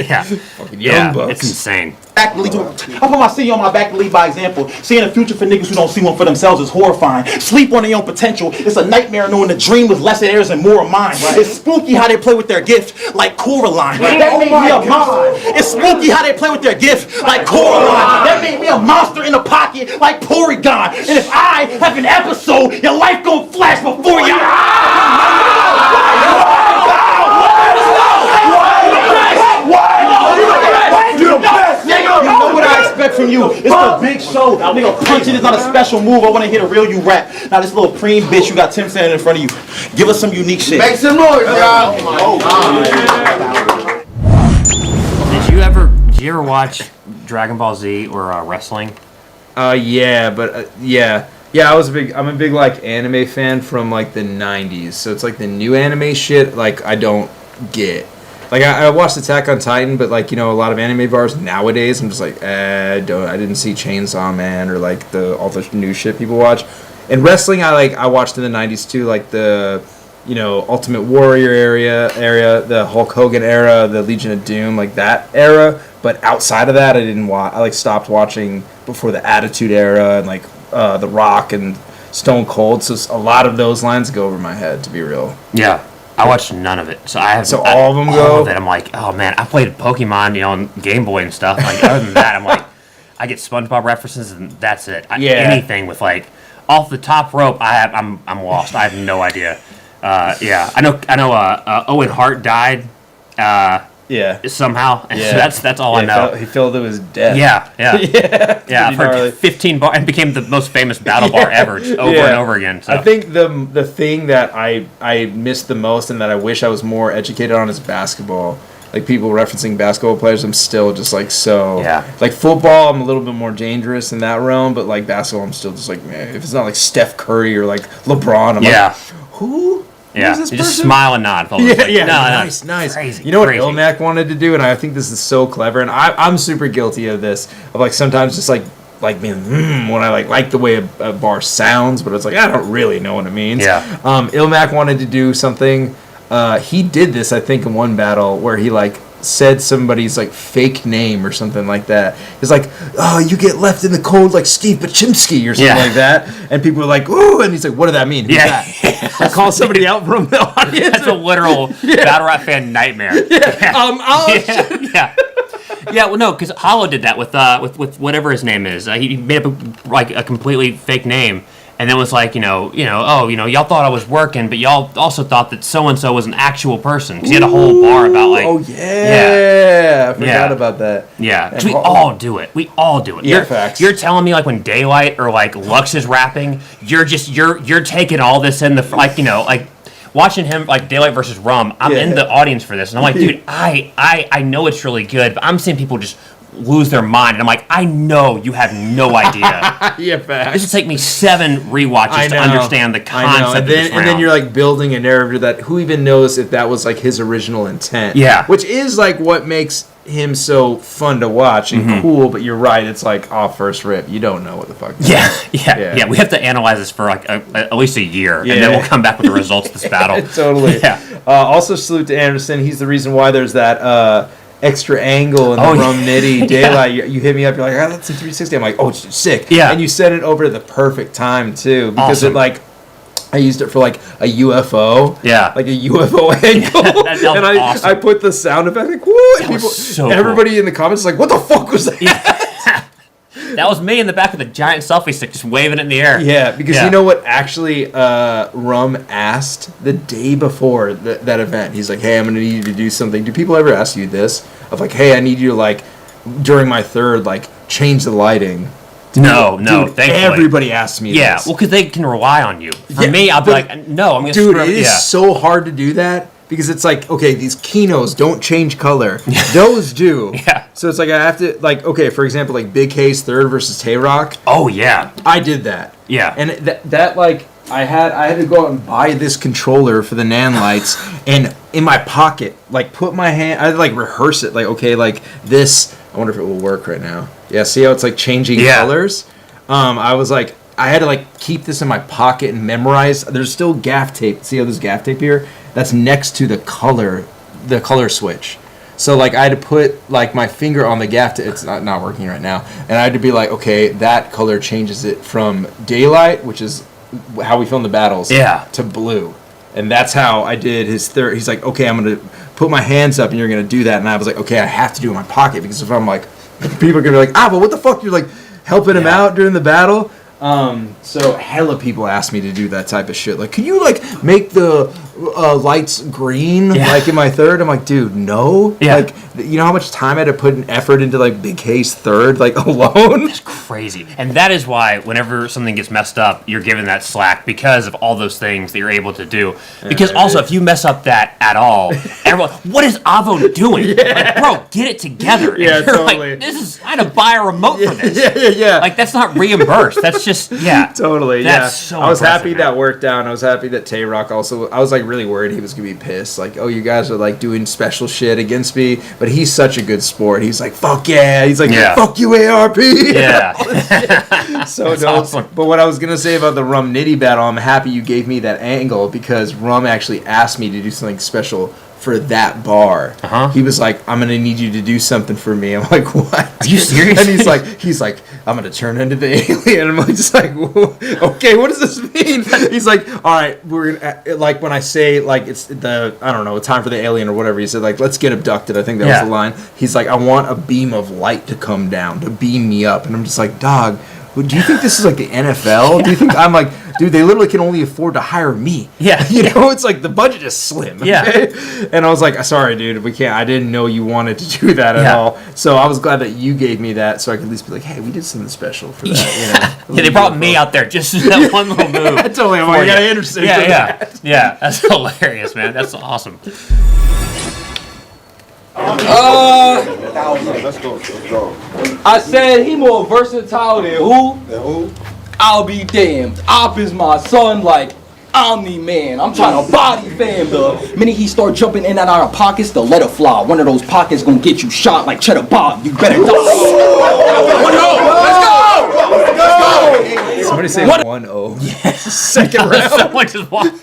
yeah. young bucks. It's insane. Back to lead. I put my city on my back to lead by example. Seeing a future for niggas who don't see one for themselves is horrifying. Sleep on their own potential. It's a nightmare knowing the dream was less of theirs and more of mine. It's spooky how they play with their gift like Coraline. That made me a monster. It's spooky how they play with their gift like Coraline. That made me a monster in the pocket like Porygon. And if I have an episode, your life gon' flash before you. You know what I expect from you. It's the big show. Nigga, punching is not a special move. I want to hear the real you rap. Now this little preem bitch, you got Tim standing in front of you. Give us some unique shit. Make some noise, y'all. Did you ever watch Dragon Ball Z or wrestling? Yeah, but yeah. I'm a big like anime fan from like the 90s. So it's like the new anime shit like I don't get. Like I watched Attack on Titan, but like, you know, a lot of anime bars nowadays I'm just like, I didn't see Chainsaw Man or like all the new shit people watch. And wrestling I watched in the 90s too, like the, you know, Ultimate Warrior area, the Hulk Hogan era, the Legion of Doom, like that era. But outside of that, I didn't watch. I like stopped watching before the Attitude Era and like The Rock and Stone Cold. So a lot of those lines go over my head, to be real. Yeah. I watched none of it, so I have. So all of them go. All of it. I'm like, oh man, I played Pokemon, you know, on Game Boy and stuff. Like other than that, I'm like, I get SpongeBob references and that's it. Anything with like off the top rope, I'm lost. I have no idea. Yeah, I know. Owen Hart died. Somehow. Yeah. So that's all I know. He fell to his death. Yeah. I've heard 15 bar and became the most famous battle bar ever, just over and over again. So. I think the thing that I missed the most and that I wish I was more educated on is basketball. Like people referencing basketball players, I'm still just like so. Yeah. Like football, I'm a little bit more dangerous in that realm, but like basketball, I'm still just like, man, if it's not like Steph Curry or like LeBron, I'm like, who? Yeah, you just smile and nod. Nice. Crazy. You know what Ilmac wanted to do, and I think this is so clever, and I'm super guilty of this. Of like sometimes just like being when I like the way a bar sounds, but it's like I don't really know what it means. Yeah. Ilmac wanted to do something. He did this, I think, in one battle where he like said somebody's like fake name or something like that. He's like, oh, you get left in the cold like Steve Pachimsky or something like that. And people were like, ooh, and he's like, what did that mean? Who's that? I call somebody out from the audience. That's a literal battle rap fan nightmare. Yeah, well, no, because Hollow did that with whatever his name is. He made up a completely fake name, and then was like, y'all thought I was working, but y'all also thought that so and so was an actual person. Because he had a whole bar about like, I forgot about that. Yeah, we all do it. We all do it. Facts. You're telling me like when Daylight or like Lux is rapping, you're taking all this in like watching him like Daylight versus Rum. I'm in the audience for this, and I'm like, dude, I know it's really good, but I'm seeing people just lose their mind, and I'm like, I know you have no idea. Facts. This would take me 7 rewatches to understand the concept of this round. And then you're like building a narrative that who even knows if that was like his original intent. Yeah. Which is like what makes him so fun to watch and cool, but you're right, it's like off first rip. You don't know what the fuck. Yeah. We have to analyze this for like at least a year, and then we'll come back with the results of this battle. Totally. Yeah. Also salute to Anderson. He's the reason why there's that extra angle in the Rum Nitty Daylight. You hit me up, you're like, that's a 360. I'm like, oh, it's sick. Yeah. And you set it over at the perfect time too, because it like I used it for like a UFO. Yeah. Like a UFO angle. That sounds and awesome. I put the sound effect like, what? That was so everybody cool. in the comments is like, what the fuck was that? That was me in the back of the giant selfie stick just waving it in the air. Yeah, because you know what actually Rum asked the day before that event? He's like, hey, I'm going to need you to do something. Do people ever ask you this? Of like, hey, I need you to like, during my third, like, change the lighting. No, Dude, thankfully. everybody asks me Yeah, this. well, because they can rely on you. For me, I'll be like, no, I'm going to Dude, screw up. it is so hard to do that because it's like, okay, these Kinos don't change color. Those do. Yeah. So it's like I have to, like, okay, for example, like Big K's third versus Tay-Rock. Oh, yeah. I did that. Yeah. And that like, I had to go out and buy this controller for the Nan lights and in my pocket, like put my hand, I had to like rehearse it. Like, okay, like this, I wonder if it will work right now. Yeah, see how it's like changing colors? I was like, I had to like keep this in my pocket and memorize. There's still gaff tape. See how there's gaff tape here? That's next to the color switch. So like I had to put like my finger on the gaff tape. It's not working right now. And I had to be like, okay, that color changes it from daylight, which is how we film the battles, to blue. And that's how I did his third. He's like, okay, I'm going to put my hands up and you're going to do that. And I was like, okay, I have to do it in my pocket because if I'm like, people are going to be like, but what the fuck? You're like helping him out during the battle. So hella people ask me to do that type of shit. Like, can you like make the lights green like in my third? I'm like, dude, no. Yeah. Like, you know how much time I had to put an effort into like Big K's third, like alone? It's crazy. And that is why whenever something gets messed up, you're given that slack because of all those things that you're able to do. Because also, if you mess up that at all, everyone, what is Avo doing? Like, bro, get it together. And Yeah, you're totally. Like, I had to buy a remote for this. Yeah. Like, that's not reimbursed. That's just, Totally, That's so I was happy impressive, man. that worked out. And I was happy that Tay-Rock also, I was like really worried he was going to be pissed. Like, oh, you guys are like doing special shit against me. But he's such a good sport. He's like, fuck yeah. He's like, fuck you, ARP. Yeah. So That's dope. awesome. But what I was going to say about the Rum Nitty battle, I'm happy you gave me that angle because Rum actually asked me to do something special for that bar. He was like, I'm gonna need you to do something for me. I'm like, what? Are you serious? And he's like, I'm gonna turn into the alien. I'm just like, okay, what does this mean? He's like, all right, we're gonna, like when I say like it's the, I don't know, time for the alien or whatever. He said like, let's get abducted. I think that was the line. He's like, I want a beam of light to come down to beam me up. And I'm just like, dog, do you think this is like the NFL? Do you think I'm like, dude, they literally can only afford to hire me. Yeah. You know, it's like the budget is slim. Okay? Yeah. And I was like, sorry, dude, we can't. I didn't know you wanted to do that at all. So I was glad that you gave me that so I could at least be like, hey, we did something special for that. You know? They brought me out there just for that one little move. Totally. I'm like, I got Anderson. Yeah. That's hilarious, man. That's awesome. Let's go. I said he more versatile than who? I'll be damned. Op is my son like Omni-Man. I'm trying to body fam the minute he start jumping in and out of pockets, the let it fly. One of those pockets gonna get you shot like Cheddar Bob. You better die. Somebody say 1-0. Yes. Second round. Someone just walked.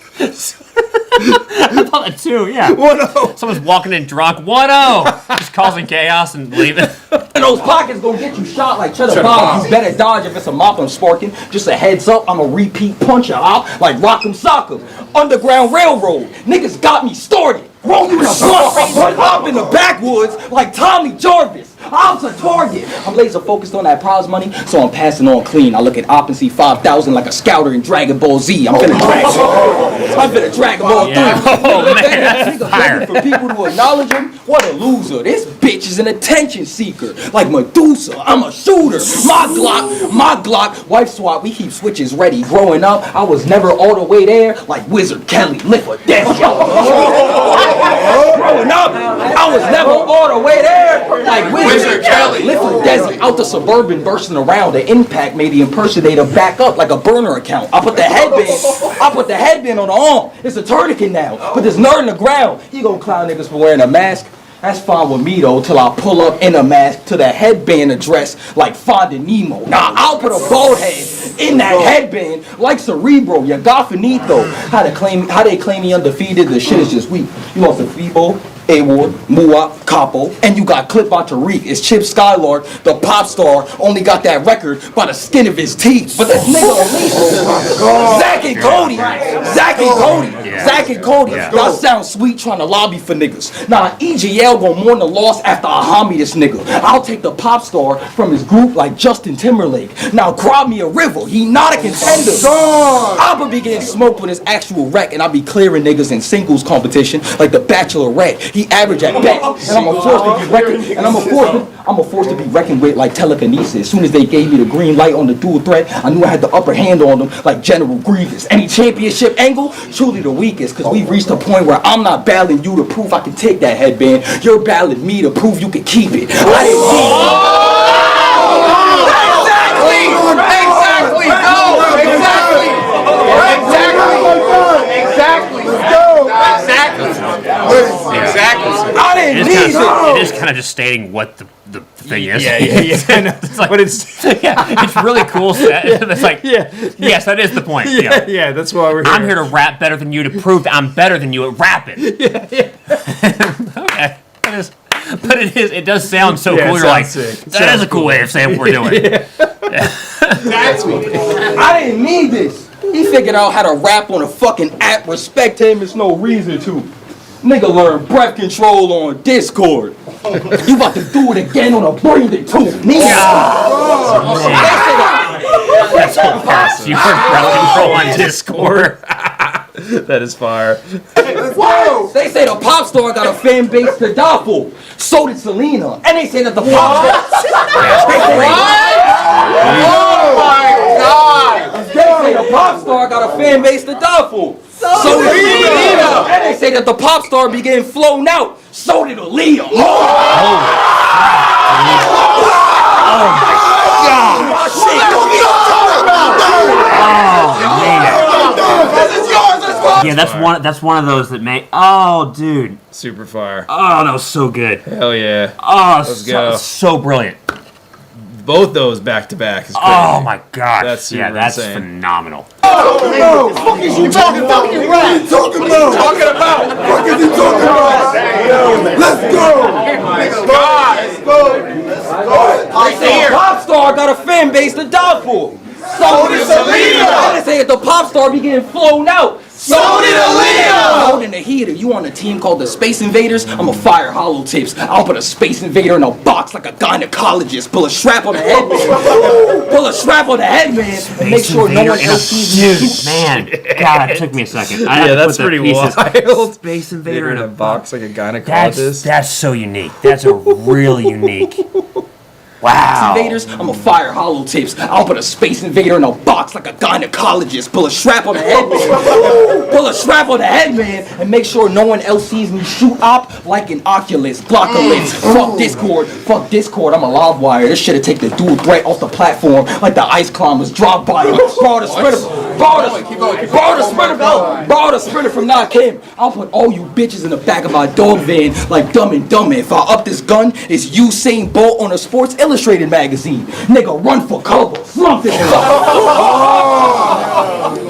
I thought that too, yeah. 1-0. Someone's walking in drunk. 1-0. Just causing chaos and leaving. And those pockets gonna get you shot like Cheddar Bob. You better dodge if it's a mop I'm sparking. Just a heads up, I'm a repeat puncher op like Rock'em Sock'em. Underground Railroad. Niggas got me started. Roll you in a blunt, up in the backwoods like Tommy Jarvis. I'm to target. I'm laser focused on that prize money, so I'm passing on clean. I look at Op and see 5,000 like a scouter in Dragon Ball Z. I'm finna Dragon Ball 3. Oh, man, that's Nigga fire. begging for people to acknowledge him. What a loser. This bitch is an attention seeker. Like Medusa, I'm a shooter. My Glock, wife swap, we keep switches ready. Growing up, I was never all the way there like Wizard Kelly. Live for death, yo. Growing up, I was never all the way there like Wizard Kelly. Live for desert, out the suburban, bursting around. The impact made the impersonator back up like a burner account. I put the headband on the arm. It's a tourniquet now. Put this nerd in the ground. He gonna clown niggas for wearing a mask. That's fine with me though, till I pull up in a mask to the headband address like Finding Nemo. Nah, I'll put a bald head in that headband like Cerebro, ya Gaffinito. How they claim me undefeated, the shit is just weak. You lost a Fibo, A-Ward, Muwap, Capo, and you got Clip by Tariq. It's Chip Skylark, the pop star, only got that record by the skin of his teeth. But this nigga elite. Zach and Cody. Zach and Cody. Zach and Cody. Y'all sound sweet trying to lobby for niggas. Nah, EGL gon' mourn the loss after I homie this nigga. I'll take the pop star from his group like Justin Timberlake. Now grab me a river. He not a contender. I'ma be getting smoked with his actual wreck, and I be clearing niggas in singles competition like the Bachelorette. He average at best, and I'm a force to be reckoned. And I'm a force to be reckoned with like telekinesis. As soon as they gave me the green light on the dual threat, I knew I had the upper hand on them like General Grievous. Any championship angle, truly the weakest, cause we reached a point where I'm not battling you to prove I can take that headband. You're battling me to prove you can keep it. I didn't It is kind of just stating what the thing is. Yeah. It's like, but it's it's really cool. It's like, yes, that is the point. Yeah, that's why we're here. I'm here to rap better than you to prove that I'm better than you at rapping. Okay. But it does sound so cool. You're like, that is a cool way of saying what we're doing. I didn't need this. He figured out how to rap on a fucking app. Respect him, there's no reason to. Nigga learn breath control on Discord. You about to do it again on a breathing tube. That's hilarious. You heard breath control on Discord. That is fire. They say the pop star got a fan base to die for. So did Selena. And they say that the pop star. Oh my God! They say the pop star got a fan base to die for. So did Selena. And they say that the pop star began flown out. So did Aaliyah. Oh my God! Yeah, that's one of those that made. Oh, dude. Super fire. Oh, that was so good. Hell yeah. Oh, so brilliant. Both those back to back is crazy. Oh my gosh. That's super that's insane. phenomenal. What is he talking about? Let's go. They say a pop star got a fan base to die for. So did Selena. They say that the pop star began flown out. So did Aaliyah! Holding the heater, you on a team called the Space Invaders? I'ma fire hollow tips. I'll put a Space Invader in a box like a gynecologist. Pull a strap on the headband. Pull a strap on the headband and make sure no one else sees me. Dude, man. God, it took me a second. Yeah, that's pretty wild. Space Invader in a box like a gynecologist. That's so unique. That's a really unique. Wow. Invaders, I'ma fire hollow tips. I'll put a Space Invader in a box like a gynecologist. Pull a strap on the headband. Pull a strap on the headband and make sure no one else sees me shoot op like an Oculus. Glockulus. Fuck Discord. I'm a live wire. This shit'll take the dual threat off the platform like the ice climbers drop by him. Borrow the sprinter. Borrow the sprinter from Nakim. I'll put all you bitches in the back of my dog van like Dumb and Dumber. If I up this gun, it's Usain Bolt on a Sports Illustrated magazine. Nigga, run for cover. Slump this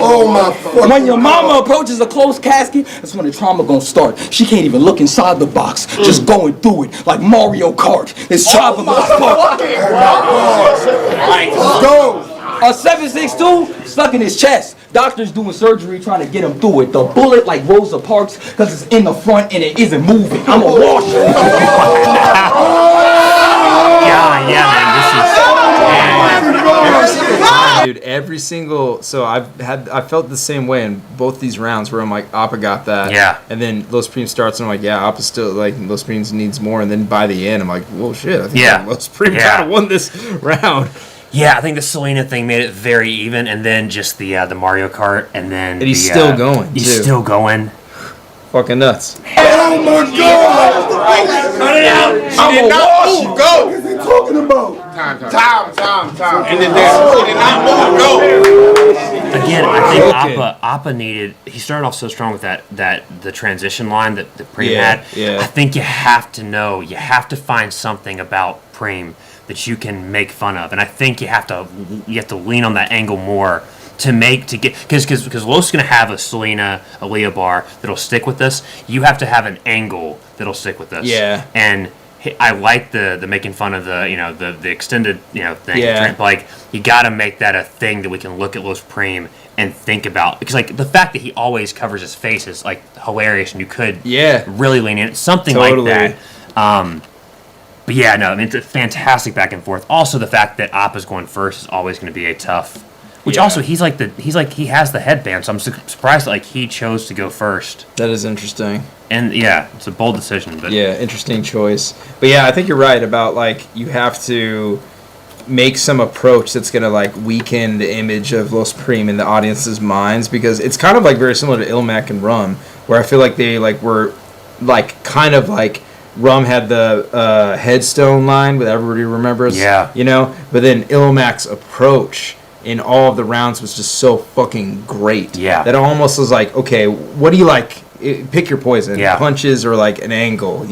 Oh my fucking. When your mama approaches a closed casket, that's when the trauma gonna start. She can't even look inside the box, just going through it like Mario Kart. This trauma gonna spark. Let's go. A 7.62 stuck in his chest. Doctors doing surgery trying to get him through it. The bullet like Rosa Parks because it's in the front and it isn't moving. I'm a washer. Yeah, man, Dude, every single I felt the same way in both these rounds where I'm like, OPPA got that. Yeah. And then Los Primes starts and I'm like, yeah, OPPA still like Los Primes needs more, and then by the end I'm like, whoa shit, I think Los Primes kind of won this round. Yeah, I think the Selena thing made it very even, and then just the Mario Kart, and then he's still going. He's still going. Fucking nuts. Oh my God! Cut it out! She did not move. Go! What is he talking about? Time. And then she did not move. Go! Again, I think OPPA needed. He started off so strong with the transition line that Preem had. Yeah. I think you have to know. You have to find something about Preem that you can make fun of, and I think you have to lean on that angle more because Los is gonna have a Selena, a Leah bar that'll stick with this. You have to have an angle that'll stick with this. Yeah. And I like the making fun of the extended thing. Yeah. Like you got to make that a thing that we can look at Los Preem and think about, because like the fact that he always covers his face is like hilarious, and you could really lean in something like that. But yeah, no, I mean, it's a fantastic back and forth. Also, the fact that OPPA's going first is always going to be a tough. Which also he has the headband, so I'm surprised that like he chose to go first. That is interesting. And yeah, it's a bold decision, but yeah, interesting choice. But yeah, I think you're right about like you have to make some approach that's gonna like weaken the image of Los Preem in the audience's minds, because it's kind of like very similar to Ilmac and Rum, where I feel like they like were like kind of like Rum had the headstone line with everybody remembers, but then Ilmac's approach in all of the rounds was just so fucking great. Yeah. That almost was like, okay, what do you like? Pick your poison. Yeah. Punches or like an angle,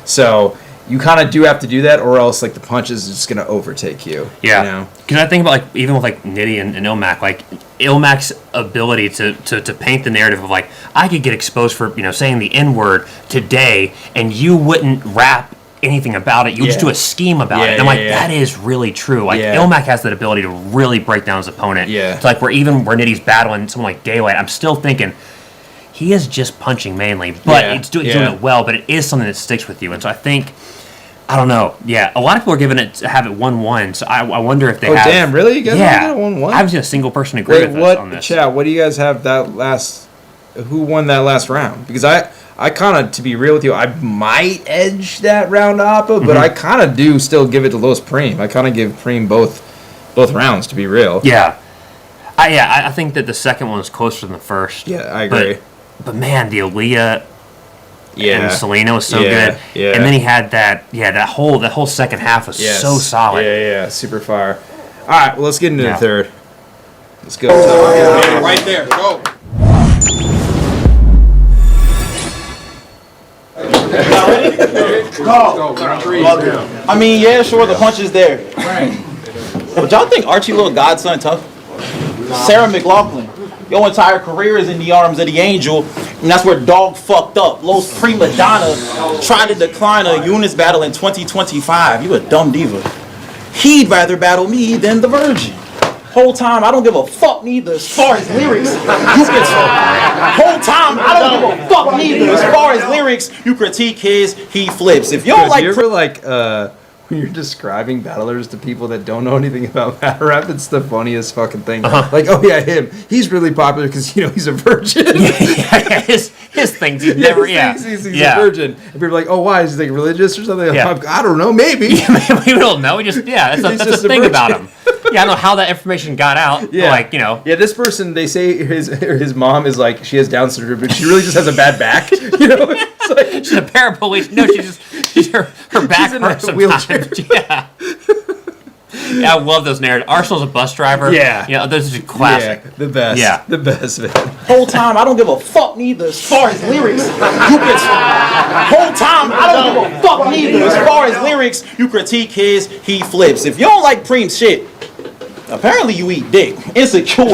So you kind of do have to do that, or else like the punches is just gonna overtake you. Yeah. Because I think about like even with like Nitty and Ilmac, like Ilmac's ability to paint the narrative of like I could get exposed for saying the N-word today, and you wouldn't rap anything about it. You just do a scheme about it. And I'm like, that is really true. Like Ilmac has that ability to really break down his opponent. Yeah. It's like where Nitty's battling someone like Daylight, I'm still thinking he is just punching mainly, but he's doing it well. But it is something that sticks with you, and so I think. I don't know. Yeah, a lot of people are giving it to have it 1-1. So I wonder if they have. Oh damn! Really? You guys have it 1-1? I haven't seen a single person agree with us on this. Chat. What do you guys have that last? Who won that last round? Because I kind of, to be real with you, I might edge that round to OPPA, but I kind of do still give it to Los Preem. I kind of give Preem both rounds, to be real. Yeah. I think that the second one was closer than the first. Yeah, I agree. But man, the Aaliyah. And Selena was so good. Yeah. And then he had that whole second half was so solid. Yeah, super fire. All right, well, let's get into the third. Let's go. Right there, go. I mean, yeah, sure, the punch is there. But y'all think Archie Little Godson tough? Sarah McLachlan. Your entire career is in the arms of the angel, and that's where dog fucked up. Los Prima Donna tried to decline a Eunice battle in 2025. You a dumb diva. He'd rather battle me than the Virgin. Whole time, I don't give a fuck neither as far as lyrics. Whole time, I don't give a fuck neither as far as lyrics. You critique his, he flips. If you don't like... You ever like... when you're describing battlers to people that don't know anything about battle rap, it's the funniest fucking thing. Like, oh yeah, him. He's really popular because he's a virgin. His things. He's never. He's a virgin. And people are like, oh, why? Is he like religious or something? I don't know. Maybe. We don't know. That's the thing about him. I don't know how that information got out. Yeah, this person, they say his mom is like, she has Down syndrome, but she really just has a bad back. It's like, she's a paraplegic. No, she's her back hurts sometimes. Yeah. I love those narratives. Arsenal's a bus driver. Yeah. Those are classic. Yeah, the best. Yeah. The best, man. Whole time, I don't give a fuck neither as far as lyrics. Whole time, I don't give a fuck neither as far as lyrics. You critique his, he flips. If you don't like Preem's shit, apparently you eat dick. Insecure,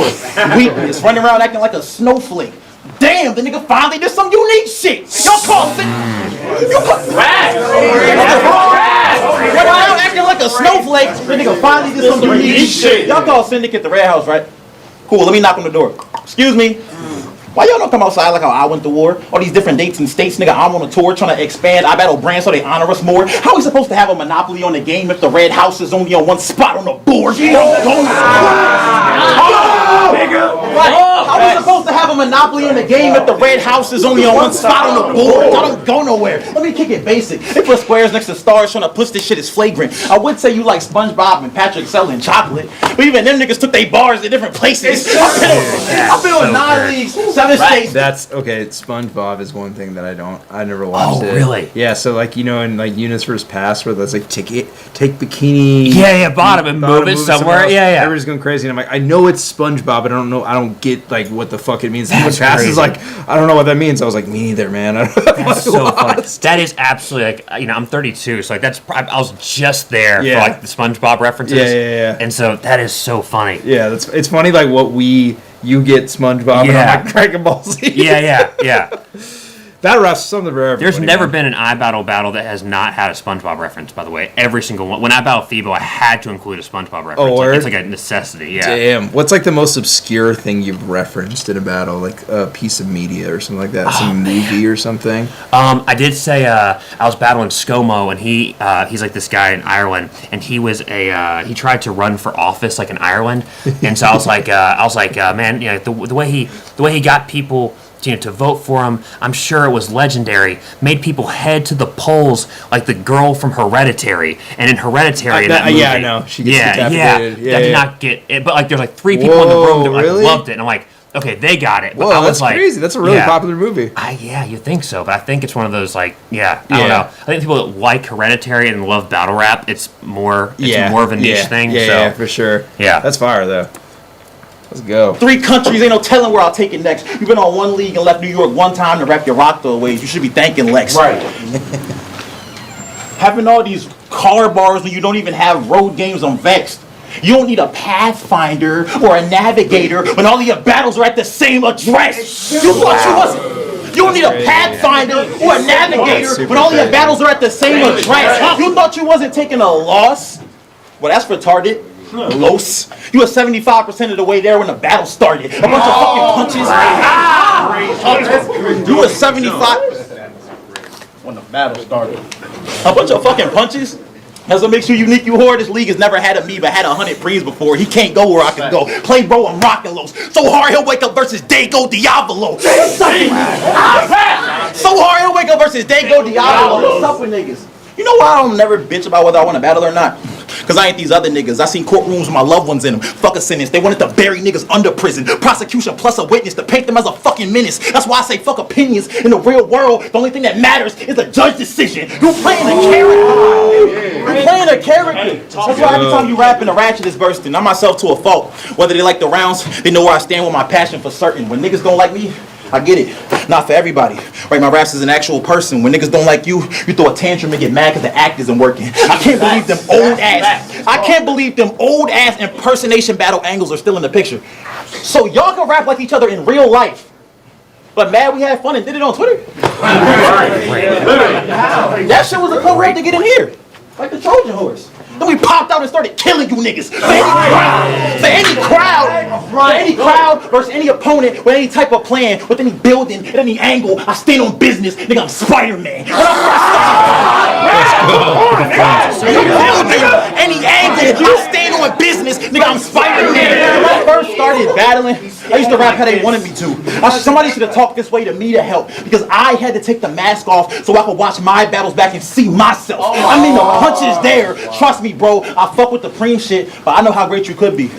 weakness, running around acting like a snowflake. Damn, the nigga finally did some unique shit. Y'all call it. You call running around acting like a snowflake. The nigga finally did some unique shit. Y'all call Syndicate the Red House, right? Cool, let me knock on the door. Excuse me. Why y'all don't come outside like how I went to war? All these different dates and states, nigga, I'm on a tour trying to expand. I battle brands so they honor us more. How are we supposed to have a monopoly on the game if the Red House is only on one spot on the board? How are we supposed to have a monopoly in the game if the Red House is only on one spot on the board? Y'all don't go nowhere. Let me kick it basic. They put squares next to stars trying to push this shit is flagrant. I would say you like SpongeBob and Patrick selling chocolate, but even them niggas took their bars in different places. I've been on 9 leagues, 7 states. That's okay. SpongeBob is one thing that I never watched. Oh, really? Yeah. So like in like Eunice vs. Past, where that's like take bikini. Yeah. Bottom and move it somewhere. Yeah. Everybody's going crazy, and I'm like, I know it's SpongeBob, but I don't get like what the fuck it means. He's like, I don't know what that means. I was like, me neither, man. That's so funny. That is absolutely like, you know, I'm 32, so like I was just there for like the SpongeBob references. Yeah. And so that is so funny. Yeah, it's funny like you get SpongeBob and I'm like Dragon Ball Z. Yeah. That ref's something for everybody. There's never been an iBattle battle that has not had a SpongeBob reference, by the way. Every single one. When I battled Phoebo, I had to include a SpongeBob reference. Oh, like, it's like a necessity, yeah. Damn. What's like the most obscure thing you've referenced in a battle? Like a piece of media or something like that? Some movie or something? I did say I was battling ScoMo, and he's like this guy in Ireland, and he was he tried to run for office like in Ireland, and so I was like, man, you know, the way he got people to vote for him, I'm sure it was legendary. Made people head to the polls like the girl from Hereditary, and in Hereditary, in that movie, I know. She gets decapitated. That did not get it, but like there's like 3 people in the room that like loved it, and I'm like, okay, they got it. But Whoa, I was that's like, crazy. That's a really popular movie. Yeah, you think so, but I think it's one of those like, I don't know. I think people that like Hereditary and love battle rap, it's more of a niche thing. Yeah, for sure. Yeah, that's fire though. Let's go. 3 countries, ain't no telling where I'll take it next. You've been on 1 league and left New York 1 time to rap your rock throwaways. You should be thanking Lex. Right. Having all these car bars when you don't even have road games, I'm vexed. You don't need a Pathfinder or a Navigator when all of your battles are at the same address. You thought you wasn't. You don't need a Pathfinder or a Navigator when all of your battles are at the same address. You thought you wasn't taking a loss? Well, that's retarded. Los. You were 75% of the way there when the battle started. A bunch of fucking punches. You were 75 when the battle started. A bunch of fucking punches. That's what makes you unique, you whore. This league has never had a me, but had 100 prees before. He can't go where I can go. Play bro, I'm rocking lows. So hard he'll wake up versus Dago Diablo. So hard he'll wake up versus Dago Diablo. What's up with niggas? You know why I don't never bitch about whether I want to battle or not? Because I ain't these other niggas. I seen courtrooms with my loved ones in them. Fuck a sentence. They wanted to bury niggas under prison. Prosecution plus a witness to paint them as a fucking menace. That's why I say fuck opinions. In the real world, the only thing that matters is a judge decision. You playing a character. You're playing a character. That's why every time you rapping, the ratchet is bursting. I'm myself to a fault. Whether they like the rounds, they know where I stand with my passion for certain. When niggas don't like me, I get it. Not for everybody. Right, my raps is an actual person. When niggas don't like you, you throw a tantrum and get mad because the act isn't working. I can't believe them old ass impersonation battle angles are still in the picture. So y'all can rap like each other in real life. But mad we had fun and did it on Twitter. That shit was a cover up to get in here. Like the Trojan horse. Then we popped out and started killing you niggas. For any crowd versus any opponent with any type of plan, with any building, at any angle, I stand on business. Nigga, I'm Spider-Man. Any angle, I stand on business. Nigga, I'm Spider-Man. When I first started battling, I used to rap how they wanted me to. Somebody should have talked this way to me to help, because I had to take the mask off so I could watch my battles back and see myself. I mean, the punch is there. Trust me, bro. I fuck with the preem shit, but I know how great you could be.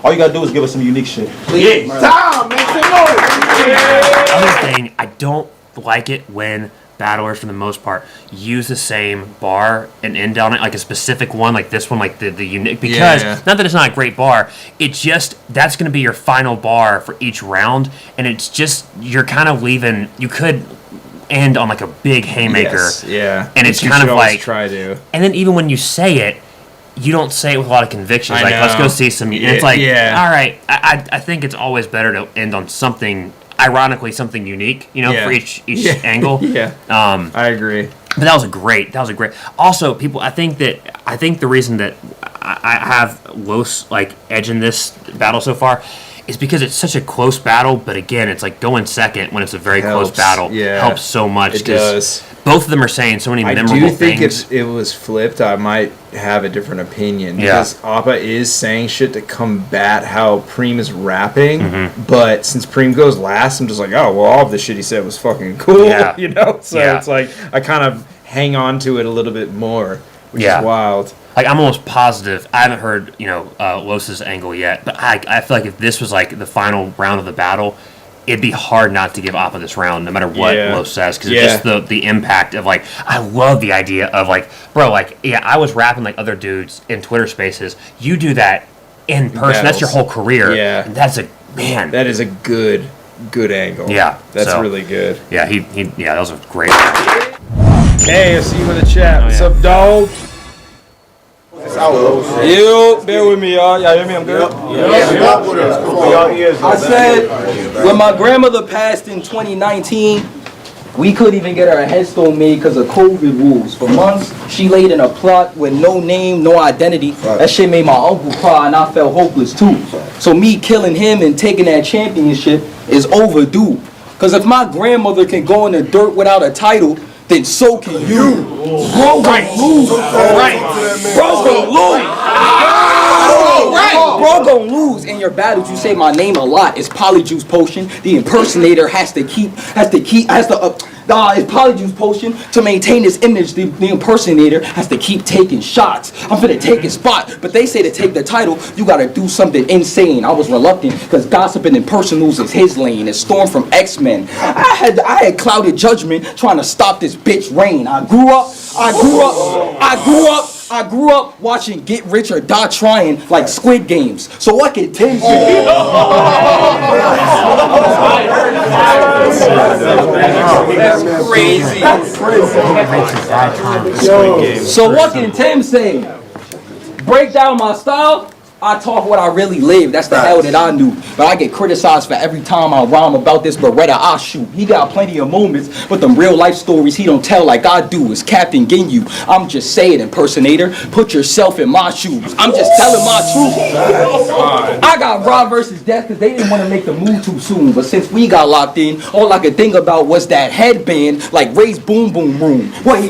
All you gotta do is give us some unique shit. Please. Time, make some noise. Other thing, I don't like it when battlers, for the most part, use the same bar and end on it, like a specific one, like this one, like the unique, because not that it's not a great bar, it's just that's going to be your final bar for each round, and it's just, you're kind of leaving, you could end on like a big haymaker, and it's kind of like, try to. And then even when you say it, you don't say it with a lot of conviction. Like, let's go see some, and it's like, all right, I think it's always better to end on something, ironically, something unique, you know, for each angle. I agree. But that was a great. Also, people, I think the reason that I have Los like edging this battle so far is because it's such a close battle. But again, it's like going second when it's a very close battle. Helps so much. It does. Both of them are saying so many memorable things. I do think if it was flipped, I might have a different opinion. Because OPPA is saying shit to combat how Preem is rapping. But since Preem goes last, I'm just like, oh, well, all of the shit he said was fucking cool. You know? So it's like, I kind of hang on to it a little bit more, which is wild. Like, I'm almost positive. I haven't heard, Los's angle yet. But I feel like if this was like the final round of the battle, it'd be hard not to give OPPA this round, no matter what Los says, because it's just the impact of, like, I love the idea of, like, bro, like, I was rapping like other dudes in Twitter Spaces. You do that in person. That's your whole career. And that's a, man. That is a good good angle. Yeah, that's so- really good. Yeah, that was a great. Hey, I see you in the chat. What's up, dog? Yo, bear with me, y'all. Y'all hear me? I'm good. I said, when my grandmother passed in 2019, we couldn't even get her a headstone made because of COVID rules. For months, she laid in a plot with no name, no identity. That shit made my uncle cry, and I felt hopeless too. So me killing him and taking that championship is overdue. Because if my grandmother can go in the dirt without a title, then so can you. Bro gon' lose. Bro gon' lose. Bro gon' lose in your battles. You say my name a lot. It's Polyjuice Potion. The impersonator has to it's Polyjuice Potion. To maintain his image, the impersonator has to keep taking shots. I'm finna take his spot, but they say to take the title, you gotta do something insane. I was reluctant, because gossiping and personals is his lane. It's Storm from X-Men. I had clouded judgment trying to stop this bitch reign. I grew up watching Get Rich or Die Trying like Squid Games. So what can Tim say? That's crazy. So what can Tim say? Break down my style? I talk what I really live. That's the hell that I knew. But I get criticized for every time I rhyme about this Beretta I shoot. He got plenty of moments, but them real life stories he don't tell like I do. Is Captain Ginyu. I'm just saying, impersonator, put yourself in my shoes. I'm just telling my truth. I got Raw versus Death because they didn't want to make the move too soon. But since we got locked in, all I could think about was that headband like Ray's Boom Boom Room. What he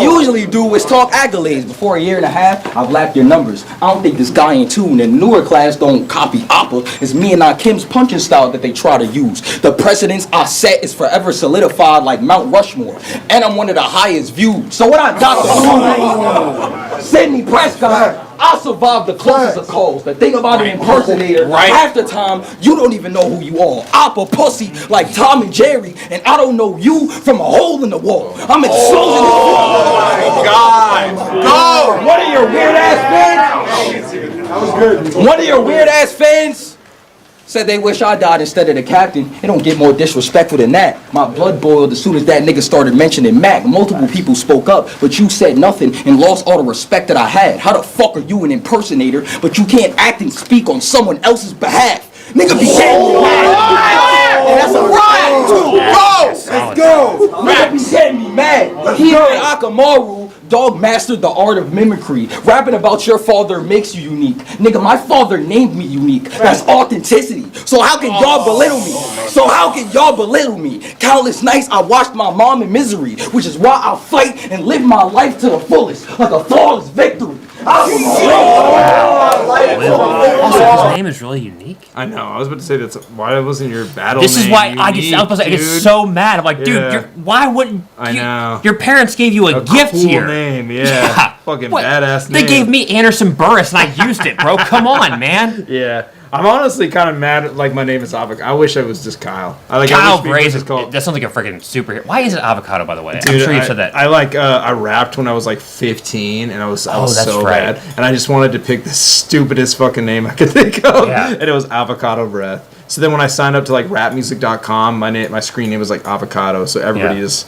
usually do is talk accolades. Before a year and a half, I've lapped your numbers. I don't think this guy in tune. And the newer class don't copy OPPA. It's me and Kim's punching style that they try to use. The precedence I set is forever solidified like Mount Rushmore. And I'm one of the highest viewed. So what I got to Sidney Prescott, I survived the closest of calls. The thing about an impersonator, half the time, you don't even know who you are. OPPA pussy like Tom and Jerry, and I don't know you from a hole in the wall. I'm exposing Oh my God! Go! One of your weird ass fans. That was good. One of your weird ass fans said they wish I died instead of the captain. It don't get more disrespectful than that. My blood boiled as soon as that nigga started mentioning Mac. Multiple people spoke up, but you said nothing and lost all the respect that I had. How the fuck are you an impersonator, but you can't act and speak on someone else's behalf? Nigga be getting me mad. And that's a riot too. Let's go. Nigga be getting me mad. He and Akamaru dog mastered the art of mimicry. Rapping about your father makes you unique. Nigga, my father named me unique. That's authenticity. So how can y'all belittle me? Countless nights I watched my mom in misery, which is why I fight and live my life to the fullest, like a flawless victory. Also, his name is really unique. I know. I was about to say that's why wasn't your battle This name is why unique, I was like, I get so mad. I'm like, dude, why wouldn't I know. Your parents gave you a gift cool here. Name, yeah. Fucking badass name. They gave me Anderson Burris and I used it, bro. Come on, man. Yeah. I'm honestly kind of mad at, like, my name is Avocado. I wish I was just Kyle. Kyle Braze. That sounds like a freaking superhero. Why is it Avocado, by the way? Dude, I'm sure you said that. I rapped when I was like 15, and I was so bad. And I just wanted to pick the stupidest fucking name I could think of. Yeah. And it was Avocado Breath. So then when I signed up to like rapmusic.com, my screen name was like Avocado. So everybody just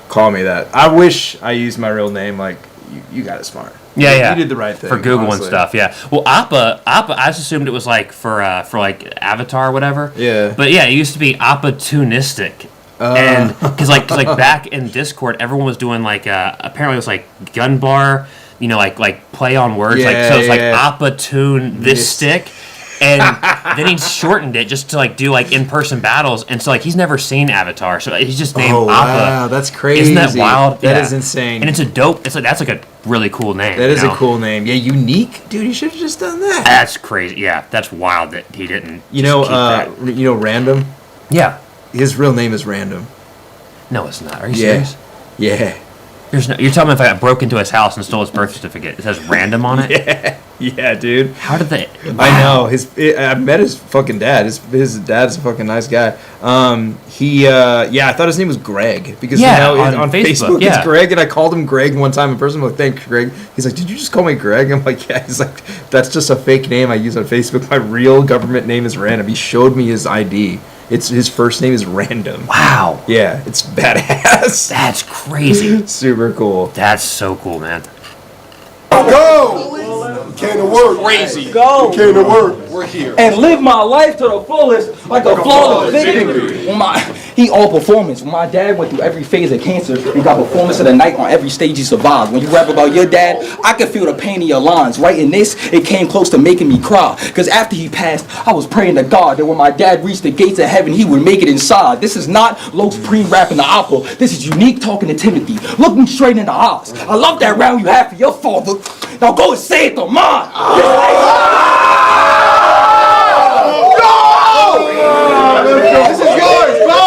called me that. I wish I used my real name. Like, you got it smart. Yeah. You did the right thing. For Google and stuff, yeah. Well, OPPA, I just assumed it was like for like Avatar or whatever. Yeah. But yeah, it used to be opportunistic. And because like back in Discord, everyone was doing like apparently it was like gun bar, you know, like play on words. Yeah, so it's like opportune this stick. And then he shortened it just to like do like in-person battles, and so like he's never seen Avatar, so he's just named OPPA. Wow, that's crazy. Isn't that wild? That is insane. And it's a dope. It's like that's like a really cool name. That is a cool name. Yeah, unique, dude. You should have just done that. That's crazy. Yeah, that's wild that he didn't. You know, Random. Yeah. His real name is Random. No, it's not. Are you serious? Yeah. There's no. You're telling me if I got broke into his house and stole his birth certificate, it says Random on it? Yeah. Yeah, dude. How did they? I know I met his fucking dad. His dad's a fucking nice guy. I thought his name was Greg because on Facebook it's Greg, and I called him Greg one time in person. I'm like, thanks, Greg. He's like, did you just call me Greg? I'm like, yeah. He's like, that's just a fake name I use on Facebook. My real government name is Random. He showed me his ID. It's his first name is Random. Wow. Yeah, it's badass. That's crazy. Super cool. That's so cool, man. Go! Came to work. Crazy. Go. Came to work. We're here. And live my life to the fullest like a flawless victory. He all performance. When my dad went through every phase of cancer and got performance of the night on every stage he survived. When you rap about your dad, I could feel the pain in your lines. Writing this, it came close to making me cry. Because after he passed, I was praying to God that when my dad reached the gates of heaven, he would make it inside. This is not low supreme rapping the OPPA. This is unique talking to Timothy. Look me straight in the eyes. I love that round you have for your father. Now go and say it to mine. This is yours, go!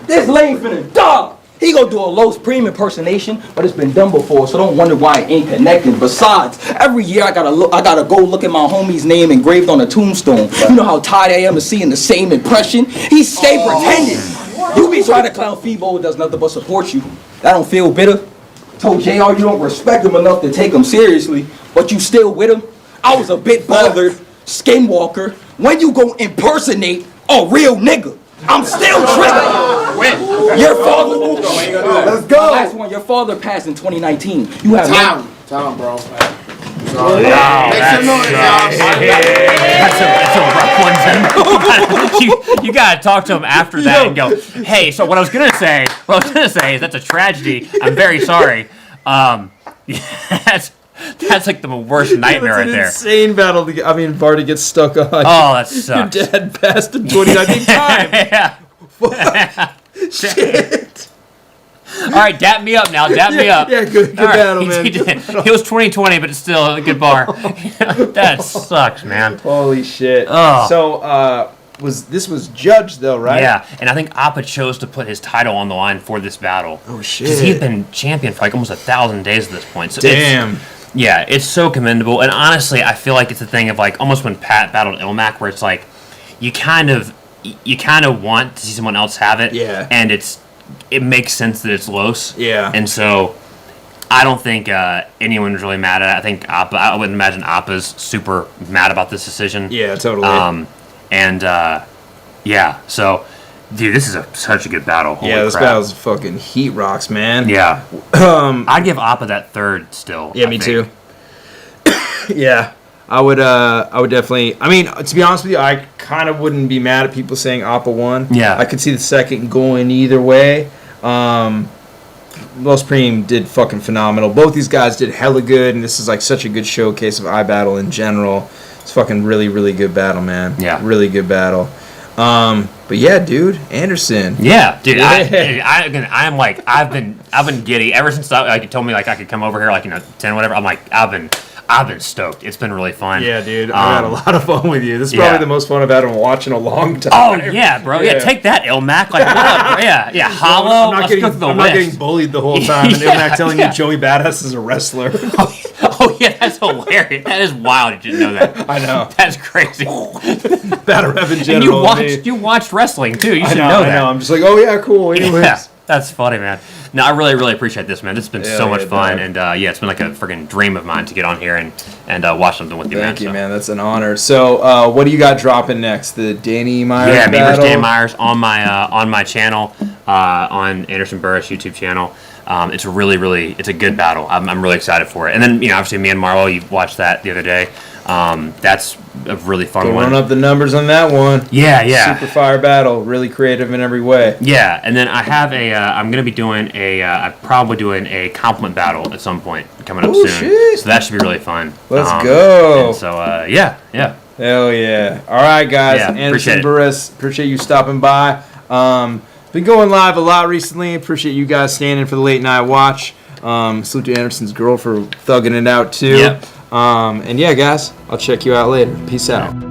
This lane finna die. He gonna do a Low Supreme impersonation, but it's been done before, so don't wonder why it ain't connected. Besides, every year I gotta go look at my homie's name engraved on a tombstone. You know how tired I am of seeing the same impression? He stay pretending. You be trying to clown Feebo, does nothing but support you. That don't feel bitter. Told JR you don't respect him enough to take him seriously, but you still with him. I was a bit bothered, skinwalker. When you go impersonate a real nigga, I'm still triggered. Your father. Let's go. Last one. Your father passed in 2019. You have Time, bro. Wow, that's a rough one. You gotta talk to him after that and go, hey, so what I was gonna say is that's a tragedy. I'm very sorry. That's like the worst nightmare right there. Insane battle. Vardy gets stuck on. Oh, that sucks. Your dad passed in 2019 time. Yeah. Shit. All right, dap me up now. Dap me up. Yeah, good battle, man. It was 2020, but it's still a good bar. That sucks, man. Holy shit. Oh. So, this was judged though, right? Yeah, and I think OPPA chose to put his title on the line for this battle. Oh shit! Because he's been champion for like almost 1,000 days at this point. So damn. It's so commendable. And honestly, I feel like it's a thing of like almost when Pat battled Ilmac, where it's like you kind of want to see someone else have it. Yeah. And it makes sense that it's Los. Yeah. And so I don't think anyone's really mad at it. I think OPPA. I wouldn't imagine OPPA's super mad about this decision. Yeah, totally. So, dude, this is such a good battle. Holy this crap. battle's fucking heat rocks, man. Yeah. I'd give OPPA that third still. Yeah, me too. Yeah, I would definitely. I mean, to be honest with you, I kind of wouldn't be mad at people saying OPPA won. Yeah. I could see the second going either way. Los Supreme did fucking phenomenal. Both these guys did hella good, and this is like such a good showcase of iBattle in general. It's fucking really, really good battle, man. Yeah. Really good battle. But yeah, dude, Anderson. Yeah, dude. I'm like, I've been giddy ever since you told me like I could come over here 10 whatever. I'm like, I've been stoked. It's been really fun. Yeah, dude. I had a lot of fun with you. This is probably the most fun I've had in watching a long time. Oh yeah, bro. Yeah, take that, Ilmac. Like, what up, bro? Yeah. Hollow. I'm not getting bullied the whole time. And Ilmac telling me Joey Badass is a wrestler. Oh yeah, that's hilarious. That is wild. You didn't know that. I know. That's crazy. Battle rap in general. And you watched wrestling too. You should know that. I know. I'm just like, oh yeah, cool. Anyways. Yeah, that's funny, man. No, I really, really appreciate this, man. This has been so much fun, and it's been like a freaking dream of mine to get on here and watch something with you, man. Thank you, man. That's an honor. So, what do you got dropping next? The Danny Myers battle? Me versus Danny Myers on my channel, on Anderson Burrus YouTube channel. It's a good battle. I'm really excited for it. And then obviously me and Marlo, you watched that the other day. That's a really fun one. Run up the numbers on that one. Yeah. Super fire battle. Really creative in every way. Yeah, and then I have I'm going to be doing I'm probably doing a compliment battle at some point coming up soon. Shit. So that should be really fun. Let's go. And so, yeah. Hell yeah. All right, guys. Yeah, Anderson Burrus, appreciate you stopping by. Been going live a lot recently. Appreciate you guys staying in for the late night watch. Salute to Anderson's girl for thugging it out, too. Yep. And yeah, guys, I'll check you out later. Peace out.